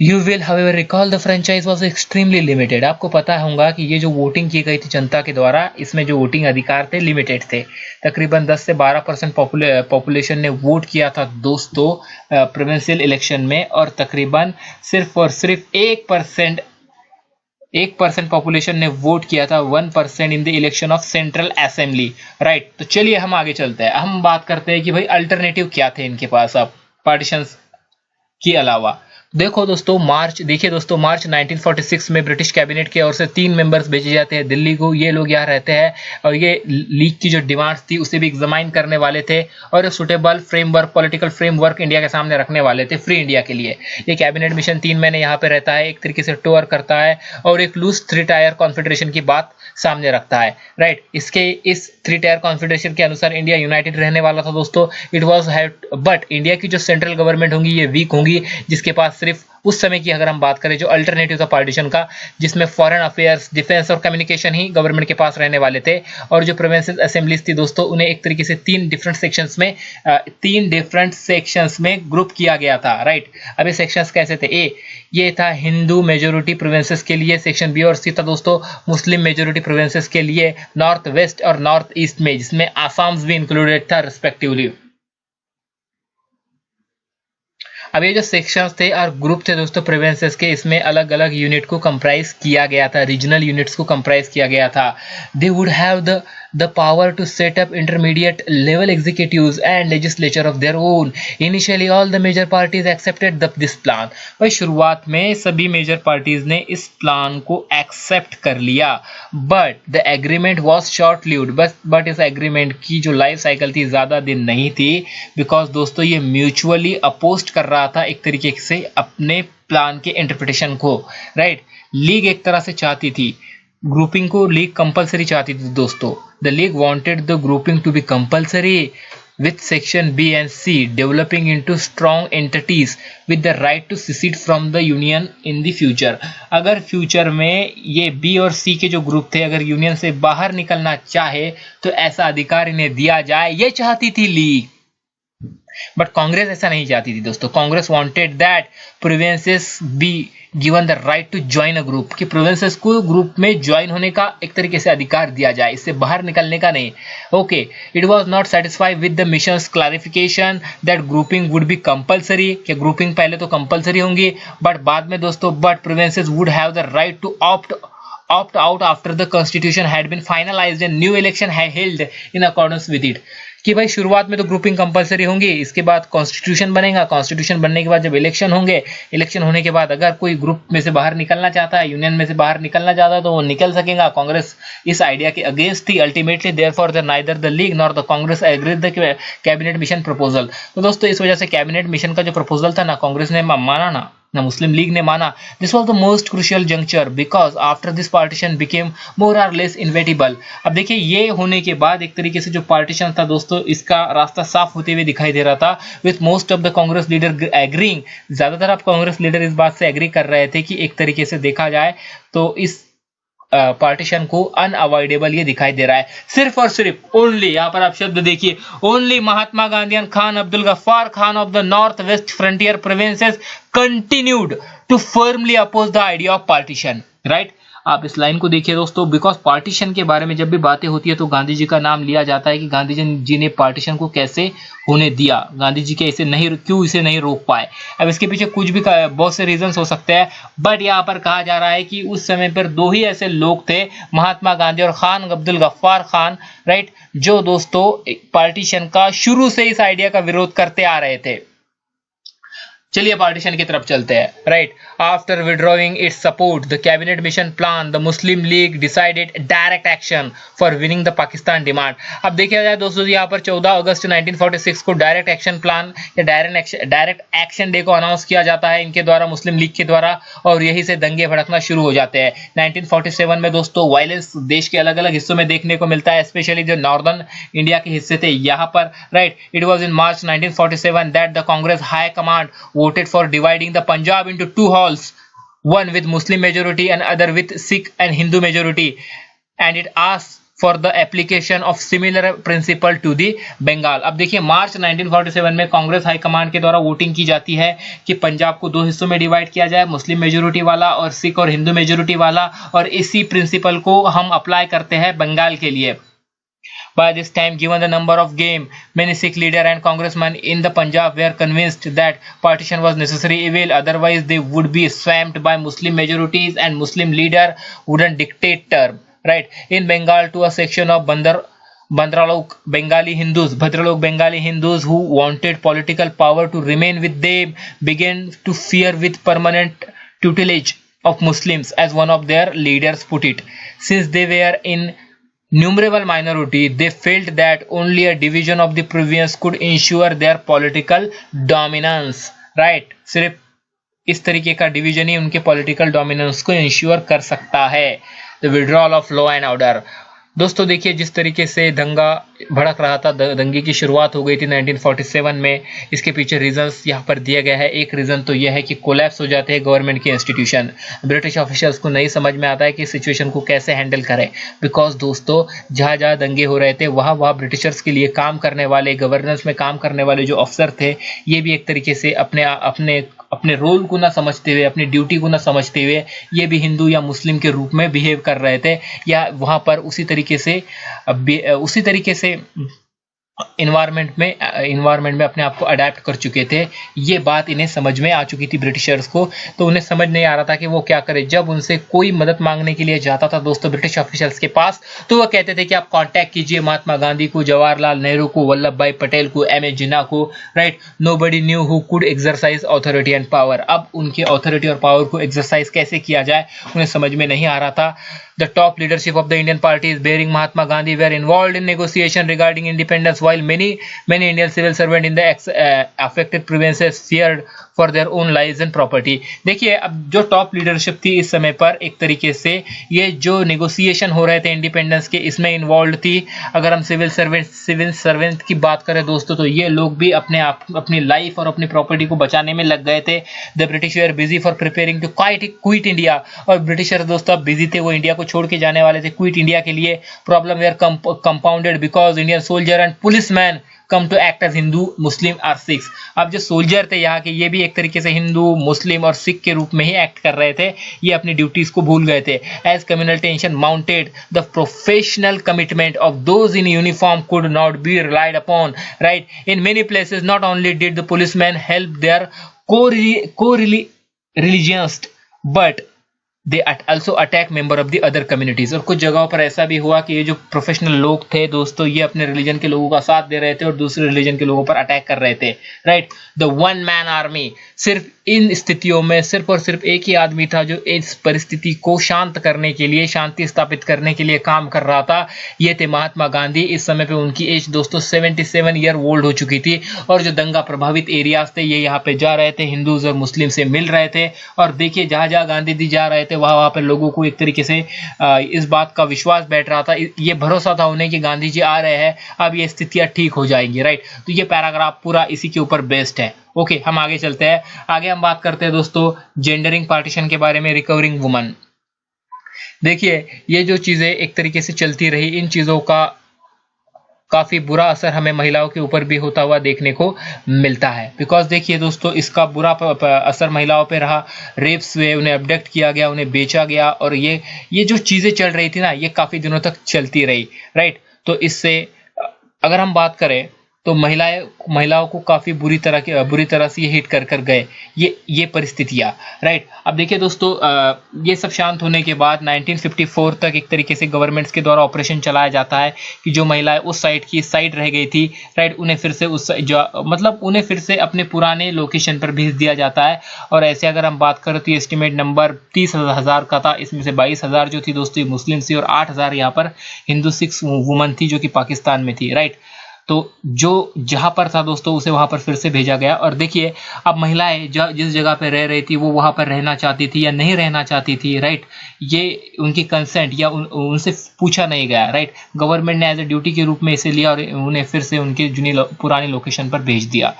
You will however recall the franchise was extremely limited। आपको पता होगा कि ये जो वोटिंग की गई थी जनता के द्वारा, इसमें जो वोटिंग अधिकार थे लिमिटेड थे। तकरीबन 10 से 12% पॉपुलेशन ने वोट किया था दोस्तों प्रोविंशियल इलेक्शन में, और तकरीबन सिर्फ और सिर्फ 1% पॉपुलेशन ने वोट किया था, 1% in the election of central assembly, right. तो चलिए हम आगे चलते हैं। हम बात करते हैं कि भाई अल्टरनेटिव क्या थे इनके पास अब पार्टीशंस के अलावा। देखो दोस्तों मार्च 1946 में ब्रिटिश कैबिनेट की ओर से 3 मेंबर्स भेजे जाते हैं दिल्ली को। ये लोग यहाँ रहते हैं और ये लीग की जो डिमांड्स थी उसे भी एग्जामाइन करने वाले थे और suitable framework, political framework India के सामने रखने वाले थे फ्री इंडिया के लिए। ये कैबिनेट मिशन 3 महीने यहाँ पे रहता है, एक तरीके से टूर करता है और एक लूज 3 टायर कॉन्फेडरेशन की बात सामने रखता है, राइट। इस 3 टायर कॉन्फेडरेशन के अनुसार इंडिया यूनाइटेड रहने वाला था दोस्तों। इट वाज बट इंडिया की जो सेंट्रल गवर्नमेंट होंगी ये वीक होंगी, जिसके पास सिर्फ उस समय की अगर हम बात करें जो अल्टरनेटिव था पार्टीशन का, जिसमें फॉरेन अफेयर्स, डिफेंस और कम्युनिकेशन ही गवर्नमेंट के पास रहने वाले थे। और जो प्रोविंसेस असेंबलीज थी दोस्तों उन्हें एक तरीके से 3 डिफरेंट सेक्शंस में ग्रुप किया गया था, राइट। अब ये सेक्शंस कैसे थे? ये था हिंदू मेजोरिटी प्रोविंसेस के लिए सेक्शन बी, और सी था दोस्तों मुस्लिम मेजोरिटी प्रोविंसेस के लिए नॉर्थ वेस्ट और नॉर्थ ईस्ट में, जिसमें आसाम भी इंक्लूडेड था रिस्पेक्टिवली। अब ये जो सेक्शंस थे और ग्रुप थे दोस्तों प्रोविंसेस के, इसमें अलग अलग यूनिट को कंप्राइज किया गया था, रीजनल यूनिट्स को कंप्राइज किया गया था। They would have the power to set up intermediate level executives and legislature of their own. Initially all the major parties accepted this plan. भाई शुरुआत में सभी मेजर पार्टीज ने इस प्लान को एक्सेप्ट कर लिया, but the agreement was short lived. But इस एग्रीमेंट की जो लाइफ साइकिल थी ज्यादा दिन नहीं थी, बिकॉज दोस्तों ये म्यूचुअली अपोज कर रहा था एक तरीके से अपने प्लान के इंटरप्रिटेशन को, राइट। लीग एक तरह से चाहती थी ग्रुपिंग को, लीग कंपलसरी चाहती थी दोस्तों। The league wanted the grouping to be compulsory with section B and C developing into strong entities with the right to secede from the union in the future. अगर future में ये B और C के जो group थे अगर union से बाहर निकलना चाहे तो ऐसा अधिकार इन्हें दिया जाए, ये चाहती थी लीग। बट कांग्रेस ऐसा नहीं चाहती थी दोस्तों। Congress wanted that provinces be given the right to join a group, कि प्रोविंसेस को ग्रुप में ज्वाइन होने का एक तरीके से अधिकार दिया जाए, इससे बाहर निकलने का नहीं। Okay, it was not satisfied with the mission's clarification that grouping would be compulsory, कि ग्रुपिंग पहले तो कंपलसरी होंगी बट बाद में दोस्तों but provinces would have the right to opt out after the constitution had been finalized and new election held in accordance with it. कि भाई शुरुआत में तो ग्रुपिंग कंपलसरी होंगी, इसके बाद कॉन्स्टिट्यूशन बनेगा, कॉन्स्टिट्यूशन बनने के बाद जब इलेक्शन होंगे, इलेक्शन होने के बाद अगर कोई ग्रुप में से बाहर निकलना चाहता है, यूनियन में से बाहर निकलना चाहता है तो वो निकल सकेगा। कांग्रेस इस आइडिया के अगेंस्ट थी। Ultimately therefore neither the league nor the Congress agreed the cabinet mission proposal. तो दोस्तों इस वजह से कैबिनेट मिशन का जो प्रपोजल था ना कांग्रेस ने माना ना मुस्लिम लीग ने माना। This was the most crucial juncture because after this partition became more और लेस इनवेटिबल। अब देखिए ये होने के बाद एक तरीके से जो पार्टीशन था दोस्तों इसका रास्ता साफ होते हुए दिखाई दे रहा था, with most of the Congress leader agreeing. ज्यादातर अब कांग्रेस लीडर इस बात से एग्री कर रहे थे कि एक तरीके से देखा जाए तो इस पार्टीशन को अनअवॉइडेबल ये दिखाई दे रहा है। सिर्फ और सिर्फ ओनली, यहाँ पर आप शब्द देखिए, only Mahatma Gandhi and Khan Abdul Ghaffar Khan of the north waste frontier provinces continued to firmly oppose the idea of partition, right. आप इस लाइन को देखिए दोस्तों, बिकॉज पार्टीशन के बारे में जब भी बातें होती है तो गांधी जी का नाम लिया जाता है कि गांधी जी ने पार्टीशन को कैसे होने दिया, गांधी जी के क्यों इसे नहीं रोक पाए। अब इसके पीछे कुछ भी बहुत से रीजंस हो सकते हैं, बट यहाँ पर कहा जा रहा है कि उस समय पर 2 ही ऐसे लोग थे, महात्मा गांधी और खान अब्दुल गफ्फार खान, राइट, जो दोस्तों पार्टीशन का शुरू से इस आइडिया का विरोध करते आ रहे थे। चलिए पार्टीशन की तरफ चलते हैं, right. After withdrawing it's support the cabinet mission plan the Muslim league decided direct action for winning the Pakistan demand. अब देखिए जाए दोस्तों यहाँ पर 14 अगस्त 1946 को डायरेक्ट एक्शन प्लान या डायरेक्ट एक्शन डे को अनाउंस किया जाता है इनके द्वारा, मुस्लिम लीग के द्वारा, और यही से दंगे भड़कना शुरू हो जाते हैं। 1947 में दोस्तों वायलेंस देश के अलग अलग हिस्सों में देखने को मिलता है, स्पेशली जो नॉर्दर्न इंडिया के हिस्से थे यहाँ पर, right. It was in March 1947 that the Congress high command voted for dividing the Punjab into 2 halls, one with Muslim majority and other with Sikh and Hindu majority, and it asked for the application of similar principle to the Bengal। अब देखिए मार्च 1947 में Congress high command के द्वारा voting की जाती है कि पंजाब को 2 हिस्सों में डिवाइड किया जाए, मुस्लिम मेजोरिटी वाला और सिख और हिंदू मेजोरिटी वाला, और इसी प्रिंसिपल को हम अप्लाई करते हैं बंगाल के लिए। By this time, given the number of game, many Sikh leaders and congressmen in the Punjab were convinced that partition was necessary evil, otherwise they would be swamped by Muslim majorities and Muslim leader wouldn't dictate term, right, in Bengal to a section of Bhadralok Bengali Hindus who wanted political power to remain with them began to fear with permanent tutelage of Muslims, as one of their leaders put it. Since they were in numerable minority, they felt that only a division of the province could ensure their political dominance. Right? सिर्फ इस तरीके का division ही उनके political dominance को ensure कर सकता है. The withdrawal of law and order. दोस्तों देखिए, जिस तरीके से दंगा भड़क रहा था, दंगे की शुरुआत हो गई थी 1947 में. इसके पीछे रीजंस यहाँ पर दिया गया है. एक रीजन तो यह है कि कोलैप्स हो जाते हैं गवर्नमेंट के इंस्टीट्यूशन. ब्रिटिश ऑफिशियल्स को नहीं समझ में आता है कि सिचुएशन को कैसे हैंडल करें, बिकॉज दोस्तों जहाँ जहाँ दंगे हो रहे थे वहाँ वहाँ ब्रिटिशर्स के लिए काम करने वाले, गवर्नेंस में काम करने वाले जो अफसर थे, ये भी एक तरीके से अपने रोल को ना समझते हुए, अपनी ड्यूटी को ना समझते हुए, ये भी हिंदू या मुस्लिम के रूप में बिहेव कर रहे थे, या वहाँ पर उसी तरीके से इन्वायरमेंट में अपने आप को अडेप्ट कर चुके थे. ये बात इन्हें समझ में आ चुकी थी ब्रिटिशर्स को, तो उन्हें समझ नहीं आ रहा था कि वो क्या करे. जब उनसे कोई मदद मांगने के लिए जाता था दोस्तों ब्रिटिश ऑफिशियल्स के पास, तो वो कहते थे कि आप कांटेक्ट कीजिए महात्मा गांधी को, जवाहरलाल नेहरू को, वल्लभ भाई पटेल को, एम ए जिन्ना को. Right? Nobody knew who could exercise authority and power. अब उनके ऑथोरिटी और पावर को एक्सरसाइज कैसे किया जाए उन्हें समझ में नहीं आ रहा था. The top leadership of the Indian parties bearing Mahatma Gandhi were involved in negotiation regarding independence, while many Indian civil servants in the affected provinces feared for their own lives and property. देखिए, अब जो top leadership थी इस समय पर, एक तरीके से ये जो नेगोशिएशन हो रहे थे इंडिपेंडेंस के, इसमें इन्वॉल्व थी. अगर हम सिविल सर्वेंट की बात करें दोस्तों, तो ये लोग भी अपनी लाइफ और अपनी प्रॉपर्टी को बचाने में लग गए थे. The British were busy for preparing to quit India. और ब्रिटिशर्स दोस्तों अब बिजी थे, वो इंडिया को छोड़ के जाने वाले थे क्विट इंडिया के लिए. Problem were compounded because Indian soldier and policeman come to act as Hindu, Muslim और सिख्स. अब जो सोल्जर थे यहाँ के, ये भी एक तरीके से हिंदू, मुस्लिम और सिख के रूप में ही एक्ट कर रहे थे. ये अपनी ड्यूटीज को भूल गए थे. As communal tension mounted, the professional commitment of those in uniform could not be relied upon. Right? In many places not only did the policeman help their co-religionists, but they also attack member of the other communities. और कुछ जगहों पर ऐसा भी हुआ कि ये जो प्रोफेशनल लोग थे दोस्तों, ये अपने रिलीजन के लोगों का साथ दे रहे थे और दूसरे रिलीजन के लोगों पर अटैक कर रहे थे. Right? The one man army. सिर्फ इन स्थितियों में सिर्फ और सिर्फ एक ही आदमी था जो इस परिस्थिति को शांत करने के लिए, शांति स्थापित करने के लिए काम कर रहा था. ये थे महात्मा गांधी. इस समय पे उनकी एज दोस्तों 77 ईयर ओल्ड हो चुकी थी. और जो दंगा प्रभावित एरियाज थे, ये यहाँ पे जा रहे थे, हिंदूज और मुस्लिम से मिल रहे थे. और देखिए, जहां जहां गांधी जी जा रहे थे वहां पर लोगों को एक तरीके से इस बात का विश्वास बैठ रहा था, ये भरोसा था उन्हें कि गांधी जी आ रहे हैं, अब ये स्थितियां ठीक हो जाएंगी. राइट? तो ये पैराग्राफ पूरा इसी के ऊपर बेस्ड है. ओके, हम आगे चलते हैं. आगे हम बात करते हैं दोस्तों जेंडरिंग पार्टीशन के बारे में, रिकवरिंग वुमन. देखिए, ये जो चीजें एक तरीके से चलती रही, इन चीजों का काफी बुरा असर हमें महिलाओं के ऊपर भी होता हुआ देखने को मिलता है. बिकॉज देखिए दोस्तों, इसका बुरा असर महिलाओं पे रहा. रेप्स हुए, उन्हें अबडक्ट किया गया, उन्हें बेचा गया, और ये जो चीजें चल रही थी ना, ये काफी दिनों तक चलती रही. राइट? तो इससे अगर हम बात करें तो महिलाओं को काफी बुरी तरह से ये हिट कर गए ये परिस्थितियां. राइट? अब देखिए दोस्तों, ये सब शांत होने के बाद 1954 तक एक तरीके से गवर्नमेंट्स के द्वारा ऑपरेशन चलाया जाता है कि जो महिलाएं उस साइड की साइड रह गई थी, राइट, उन्हें फिर से उन्हें फिर से अपने पुराने लोकेशन पर भेज दिया जाता है. और ऐसे अगर हम बात करें तो एस्टिमेट नंबर 30,000 का था. इसमें से 22,000 जो थी दोस्तों मुस्लिम थी और 8,000 यहाँ पर हिंदू सिख वुमन थी जो कि पाकिस्तान में थी. राइट? तो जो जहां पर था दोस्तों उसे वहां पर फिर से भेजा गया. और देखिए, अब महिलाएं जिस जगह पर रह रही थी वो वहां पर रहना चाहती थी या नहीं रहना चाहती थी. राइट? ये उनकी कंसेंट या उनसे पूछा नहीं गया. राइट? गवर्नमेंट ने एज ए ड्यूटी के रूप में इसे लिया और उन्हें फिर से उनके पुरानी लोकेशन पर भेज दिया.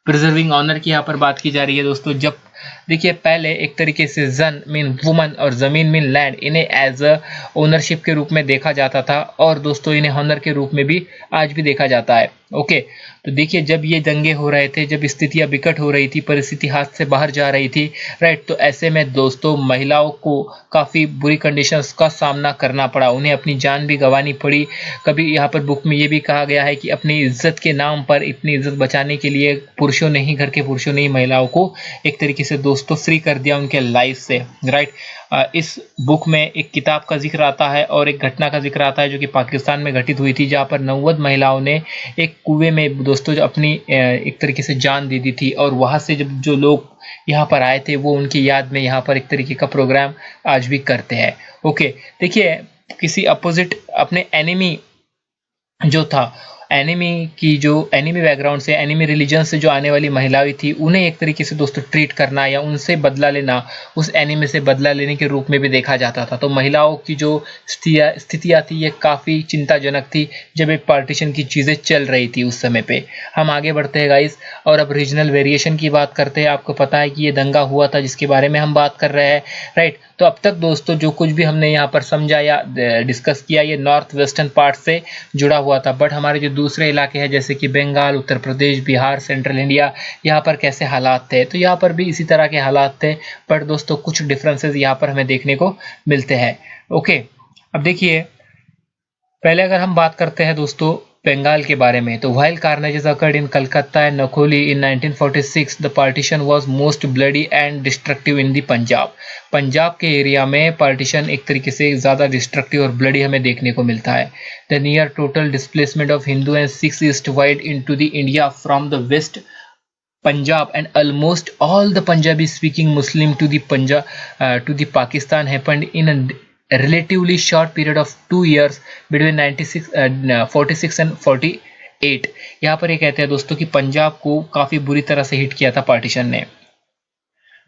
प्रिजर्विंग ऑनर की यहाँ पर बात की जा रही है दोस्तों. जब देखिए, पहले एक तरीके से जन मीन वुमन और जमीन मीन लैंड, इन्हें एज अ ओनरशिप के रूप में देखा जाता था. और दोस्तों इन्हें हॉनर के रूप में भी आज भी देखा जाता है. ओके, तो देखिए, जब ये दंगे हो रहे थे, जब स्थितियां विकट हो रही थी, परिस्थिति हाथ से बाहर जा रही थी. राइट? तो ऐसे में दोस्तों महिलाओं को काफ़ी बुरी कंडीशंस का सामना करना पड़ा. उन्हें अपनी जान भी गंवानी पड़ी. कभी यहाँ पर बुक में ये भी कहा गया है कि अपनी इज्जत के नाम पर, अपनी इज्जत बचाने के लिए घर के पुरुषों ने ही महिलाओं को एक तरीके से से दोस्तों फ्री कर दिया उनके लाइफ से, राइट। इस बुक में एक किताब का जिक्र आता है और एक घटना का जिक्र आता है जो कि पाकिस्तान में घटित हुई थी, जहाँ पर 90 महिलाओं ने एक कुएं में दोस्तों जो अपनी एक तरीके से जान दे दी थी, और वहाँ से जब जो लोग यहाँ पर आए थे वो उनकी याद में यहाँ पर एक तरीके का प्रोग्राम आज भी करते हैं। ओके, देखिए किसी अपोजिट अपने एनिमी जो था, एनिमी की जो एनिमी बैकग्राउंड से, एनिमी रिलीजन से जो आने वाली महिलाएं थी, उन्हें एक तरीके से दोस्तों ट्रीट करना या उनसे बदला लेना, उस एनिमी से बदला लेने के रूप में भी देखा जाता था। तो महिलाओं की जो स्थितियाँ थी ये काफ़ी चिंताजनक थी जब एक पार्टीशन की चीज़ें चल रही थी उस समय पे। हम आगे बढ़ते हैं गाइस, और अब रीजनल वेरिएशन की बात करते हैं। आपको पता है कि ये दंगा हुआ था जिसके बारे में हम बात कर रहे हैं, राइट। तो अब तक दोस्तों जो कुछ भी हमने यहाँ पर समझा या डिस्कस किया ये नॉर्थ वेस्टर्न पार्ट से जुड़ा हुआ था, बट हमारे जो दूसरे इलाके हैं जैसे कि बंगाल, उत्तर प्रदेश, बिहार, सेंट्रल इंडिया, यहाँ पर कैसे हालात थे, तो यहाँ पर भी इसी तरह के हालात थे, पर दोस्तों कुछ डिफरेंसेस यहाँ पर हमें देखने को मिलते हैं। ओके, अब देखिए पहले अगर हम बात करते हैं दोस्तों बंगाल के बारे में, तो while carnages occurred in Calcutta and Nakoli in 1946, the partition was most bloody and destructive in the Punjab. Punjab के एरिया में पार्टीशन एक तरीके से ज़्यादा डिस्ट्रक्टिव और ब्लडी हमें देखने को मिलता है। The near total displacement of Hindu and Sikhs eastward into the India from the west Punjab and almost all the Punjabi speaking Muslim to the Pakistan happened in a relatively short period of 2 years between 46 and 48। यहाँ पर ये कहते हैं दोस्तों कि पंजाब को काफ़ी बुरी तरह से हिट किया था पार्टीशन ने।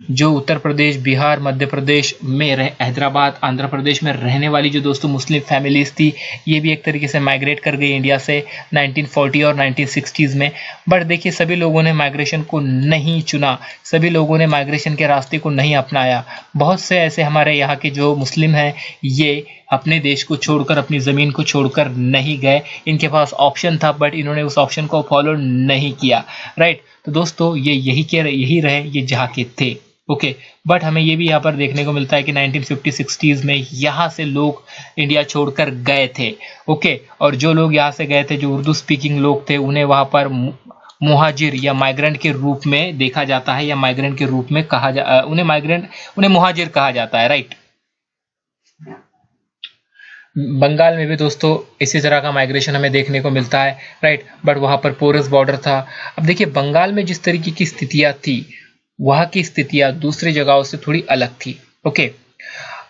जो उत्तर प्रदेश, बिहार, मध्य प्रदेश में हैदराबाद, आंध्र प्रदेश में रहने वाली जो दोस्तों मुस्लिम फैमिलीज थी, ये भी एक तरीके से माइग्रेट कर गई इंडिया से 1940 और 1960s में। बट देखिए सभी लोगों ने माइग्रेशन को नहीं चुना, सभी लोगों ने माइग्रेशन के रास्ते को नहीं अपनाया। बहुत से ऐसे हमारे यहाँ के जो मुस्लिम हैं ये अपने देश को छोड़कर, अपनी ज़मीन को छोड़कर नहीं गए। इनके पास ऑप्शन था बट इन्होंने उस ऑप्शन को फॉलो नहीं किया, राइट। तो दोस्तों ये यही रहे, ये जहाँ के थे। ओके, बट हमें ये भी यहाँ पर देखने को मिलता है कि 1950-60s में यहाँ से लोग इंडिया छोड़कर गए थे। ओके, और जो लोग यहाँ से गए थे, जो उर्दू स्पीकिंग लोग थे, उन्हें वहाँ पर मुहाजिर या माइग्रेंट के रूप में देखा जाता है, या माइग्रेंट के रूप में उन्हें मुहाजिर कहा जाता है, राइट। बंगाल में भी दोस्तों इसी तरह का माइग्रेशन हमें देखने को मिलता है, राइट, बट वहाँ पर पोरस बॉर्डर था। अब देखिए बंगाल में जिस तरीके की स्थितियाँ थी, वहाँ की स्थितियाँ दूसरी जगहों से थोड़ी अलग थी। ओके,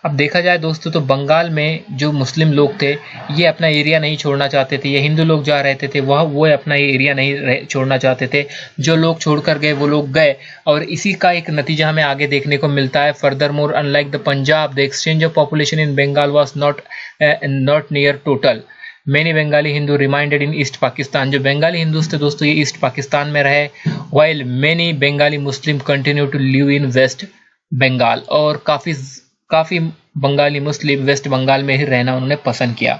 अब देखा जाए दोस्तों तो बंगाल में जो मुस्लिम लोग थे ये अपना एरिया नहीं छोड़ना चाहते थे, ये हिंदू लोग जा रहे थे वो अपना एरिया नहीं छोड़ना चाहते थे। जो लोग छोड़कर गए वो लोग गए, और इसी का एक नतीजा हमें आगे देखने को मिलता है। Furthermore unlike the Punjab, the exchange of population in Bengal was not near total. Many Bengali Hindu remained in East Pakistan, जो बंगाली हिंदूज थे दोस्तों ये ईस्ट पाकिस्तान में रहे। While many Bengali Muslim continue to live in West Bengal, और काफ़ी बंगाली मुस्लिम वेस्ट बंगाल में ही रहना उन्होंने पसंद किया।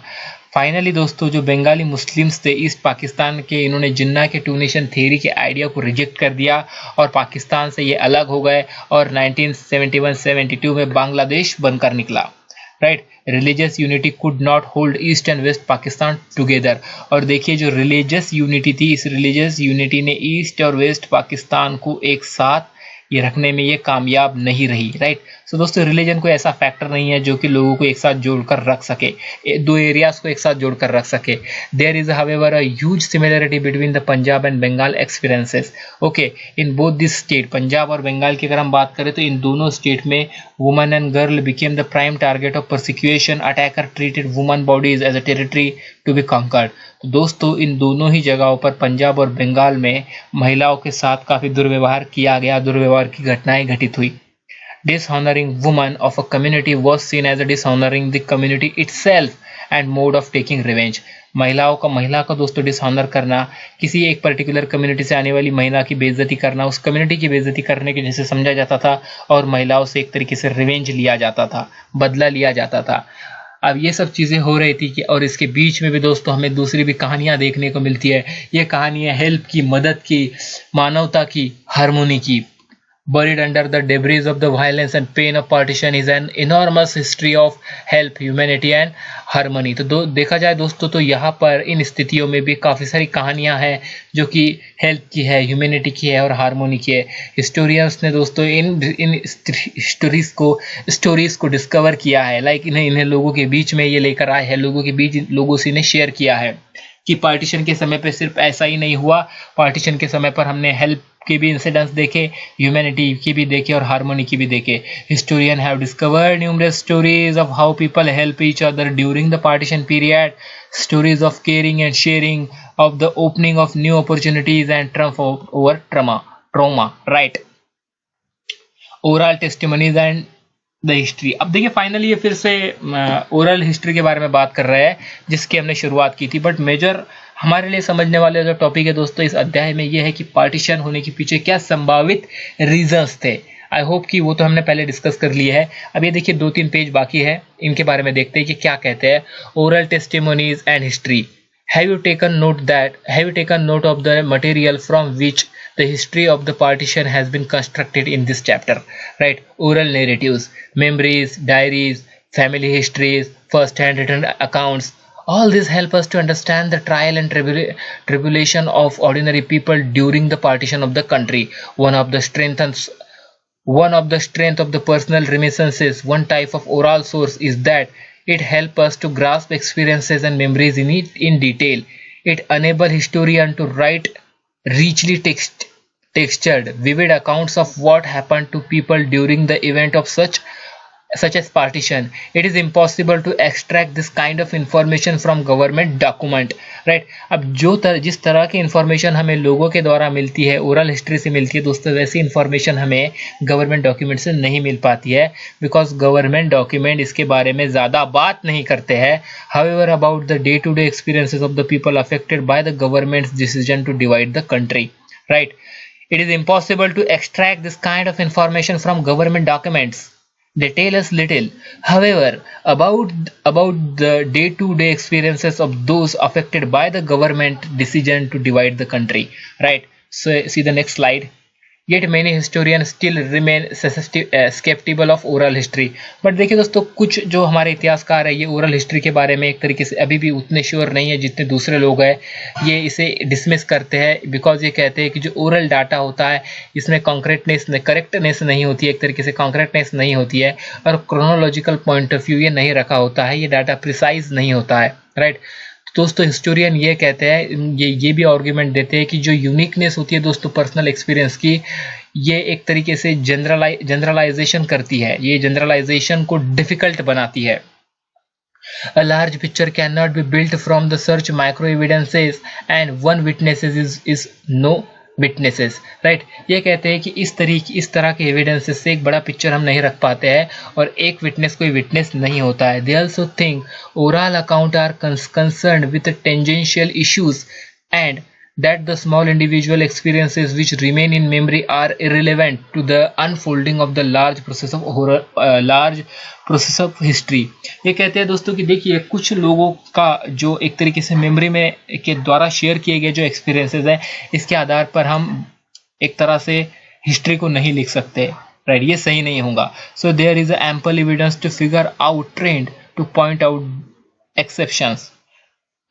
फाइनली दोस्तों जो बंगाली मुस्लिम्स थे ईस्ट पाकिस्तान के, इन्होंने जिन्ना के टू नेशन थ्योरी के आइडिया को रिजेक्ट कर दिया और पाकिस्तान से ये अलग हो गए, और 1971-72 में बांग्लादेश बनकर निकला, right. Religious unity could not hold east and west Pakistan together, और देखिए जो रिलीजियस यूनिटी थी, इस रिलीजियस यूनिटी ने ईस्ट और वेस्ट पाकिस्तान को एक साथ ये रखने में ये कामयाब नहीं रही, राइट। सो दोस्तों रिलीजन कोई ऐसा फैक्टर नहीं है जो कि लोगों को एक साथ जोड़कर रख सके, दो एरियाज को एक साथ जोड़कर रख सके। There is however a huge similarity between the Punjab and Bengal experiences. Okay, in both this state, Punjab और बंगाल की अगर हम बात करें तो इन दोनों स्टेट में woman and girl became the prime target of persecution. Attacker treated woman bodies as a territory to be conquered. तो दोस्तों इन दोनों ही जगहों पर पंजाब और बंगाल में महिलाओं के साथ काफ़ी दुर्व्यवहार किया गया, दुर्व्यवहार की घटनाएं घटित हुई। Dishonoring women of a community was seen as a dishonoring the community itself and mode of taking revenge। महिला का दोस्तों डिसऑनर करना, किसी एक पर्टिकुलर कम्युनिटी से आने वाली महिला की बेइज्जती करना, उस कम्युनिटी की बेइज्जती करने के जैसे समझा जाता था, और महिलाओं से एक तरीके से रिवेंज लिया जाता था, बदला लिया जाता था। अब ये सब चीज़ें हो रही थी कि, और इसके बीच में भी दोस्तों हमें दूसरी भी कहानियाँ देखने को मिलती है। ये कहानियाँ हेल्प की, मदद की, मानवता की, हारमोनी की। buried under the debris of the violence and pain of partition is an enormous history of help, humanity and harmony। तो देखा जाए दोस्तों तो यहाँ पर इन स्थितियों में भी काफ़ी सारी कहानियाँ हैं जो कि हेल्प की है, ह्यूमैनिटी की है और हारमोनी की है। हिस्टोरियंस ने दोस्तों इन स्टोरीज को डिस्कवर किया है, लाइक इन्हें लोगों के बीच में ये लेकर आए हैं, लोगों के बीच लोगों से इन्हें शेयर किया है कि पार्टीशन के समय पे सिर्फ ऐसा ही नहीं हुआ, पार्टीशन के समय पर हमने हेल्प के भी इंसिडेंट्स देखे, ह्यूमैनिटी की भी देखे और हार्मोनी की भी देखे। Historian have discovered numerous stories of how people help each other during the partition period, stories of caring and sharing, of the opening of new opportunities and Trump over trauma, right. Oral testimonies and the history. अब देखिए finally ये फिर से oral history के बारे में बात कर रहे हैं जिसकी हमने शुरुआत की थी, बट मेजर हमारे लिए समझने वाले जो टॉपिक है दोस्तों इस अध्याय में ये है कि पार्टीशन होने के पीछे क्या संभावित रीजंस थे। आई होप कि वो तो हमने पहले डिस्कस कर लिया है। अब ये देखिए 2-3 पेज बाकी है, इनके बारे में देखते हैं कि क्या कहते हैं। Oral testimonies and history. Have you taken note of the material from which the history of the partition has been constructed in this chapter? Right, oral narratives, memories, diaries, family histories, first-hand written accounts. All this help us to understand the trial and tribulation of ordinary people during the partition of the country. One of the strength of the personal reminiscences, one type of oral source, is that it helps us to grasp experiences and memories in detail. It enables historians to write richly textured, vivid accounts of what happened to people during the event of such as partition. It is impossible to extract this kind of information from government document. Right? अब जिस तरह की information हमें लोगों के द्वारा मिलती है, ओरल हिस्ट्री से मिलती है दोस्तों, वैसी इंफॉर्मेशन हमें गवर्नमेंट डॉक्यूमेंट से नहीं मिल पाती है, बिकॉज गवर्नमेंट डॉक्यूमेंट इसके बारे में ज़्यादा बात नहीं करते हैं। However about the day to day experiences of the people affected by the government's decision to divide the country. Right, it is impossible to extract this kind of information from government documents. They tell us little, however, about the day-to-day experiences of those affected by the government decision to divide the country. Right? So see the next slide. Yet many historians still remain skeptical of oral history. But देखिए दोस्तों, कुछ जो हमारे इतिहासकार है ये oral history के बारे में एक तरीके से अभी भी उतने श्योर नहीं है जितने दूसरे लोग हैं। ये इसे डिसमिस करते हैं बिकॉज ये कहते हैं कि जो ओरल डाटा होता है इसमें करेक्टनेस नहीं होती है, एक तरीके से कॉन्क्रीटनेस नहीं होती है, और क्रोनोलॉजिकल पॉइंट ऑफ व्यू ये नहीं रखा होता है, ये डाटा प्रिसाइज नहीं होता है। राइट, दोस्तों हिस्टोरियन ये कहते हैं, ये भी आर्ग्यूमेंट देते हैं कि जो यूनिकनेस होती है दोस्तों पर्सनल एक्सपीरियंस की, ये एक तरीके से जनरलाइजेशन करती है, ये जनरलाइजेशन को डिफिकल्ट बनाती है। A large picture cannot be built from the search micro evidences and one witnesses is no witnesses. Right, ये कहते हैं कि इस तरह के एविडेंसेस से एक बड़ा पिक्चर हम नहीं रख पाते हैं और एक विटनेस कोई विटनेस नहीं होता है। They also think oral account are concerned with the tangential issues and that the small individual experiences which remain in memory are irrelevant to the unfolding of the large process of history. ये कहते हैं दोस्तों कि देखिए कुछ लोगों का जो एक तरीके से मेमोरी में के द्वारा शेयर किए गए जो एक्सपीरियंसेस हैं इसके आधार पर हम एक तरह से हिस्ट्री को नहीं लिख सकते। राइट, ये सही नहीं होगा। So there is ample evidence to figure out trend to point out exceptions.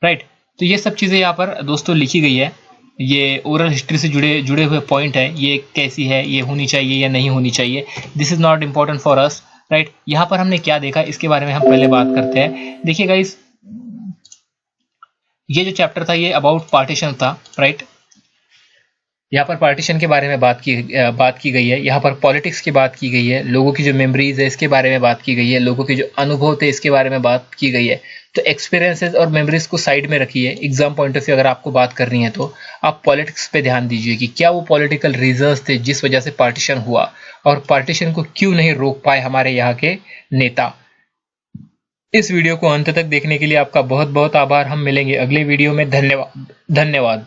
Right, तो ये सब चीज़ें यहाँ पर दोस्तों लिखी गई है, ये ओरल हिस्ट्री से जुड़े हुए पॉइंट है, ये कैसी है, ये होनी चाहिए या नहीं होनी चाहिए, this is not important for us. Right, यहाँ पर हमने क्या देखा इसके बारे में हम पहले बात करते हैं। देखिए गाइस, ये जो चैप्टर था ये अबाउट पार्टीशन था। राइट, यहाँ पर पार्टीशन के बारे में बात की गई है, यहाँ पर पॉलिटिक्स की बात की गई है, लोगों की जो मेमोरीज है इसके बारे में बात की गई है, लोगों के जो अनुभव थे इसके बारे में बात की गई है। तो एक्सपीरियंसेस और मेमोरीज को साइड में रखिए। एग्जाम पॉइंट ऑफ व्यू अगर आपको बात करनी है तो आप पॉलिटिक्स पे ध्यान दीजिए कि क्या वो पॉलिटिकल रीजंस थे जिस वजह से पार्टीशन हुआ और पार्टीशन को क्यों नहीं रोक पाए हमारे यहाँ के नेता। इस वीडियो को अंत तक देखने के लिए आपका बहुत बहुत आभार। हम मिलेंगे अगले वीडियो में। धन्यवाद।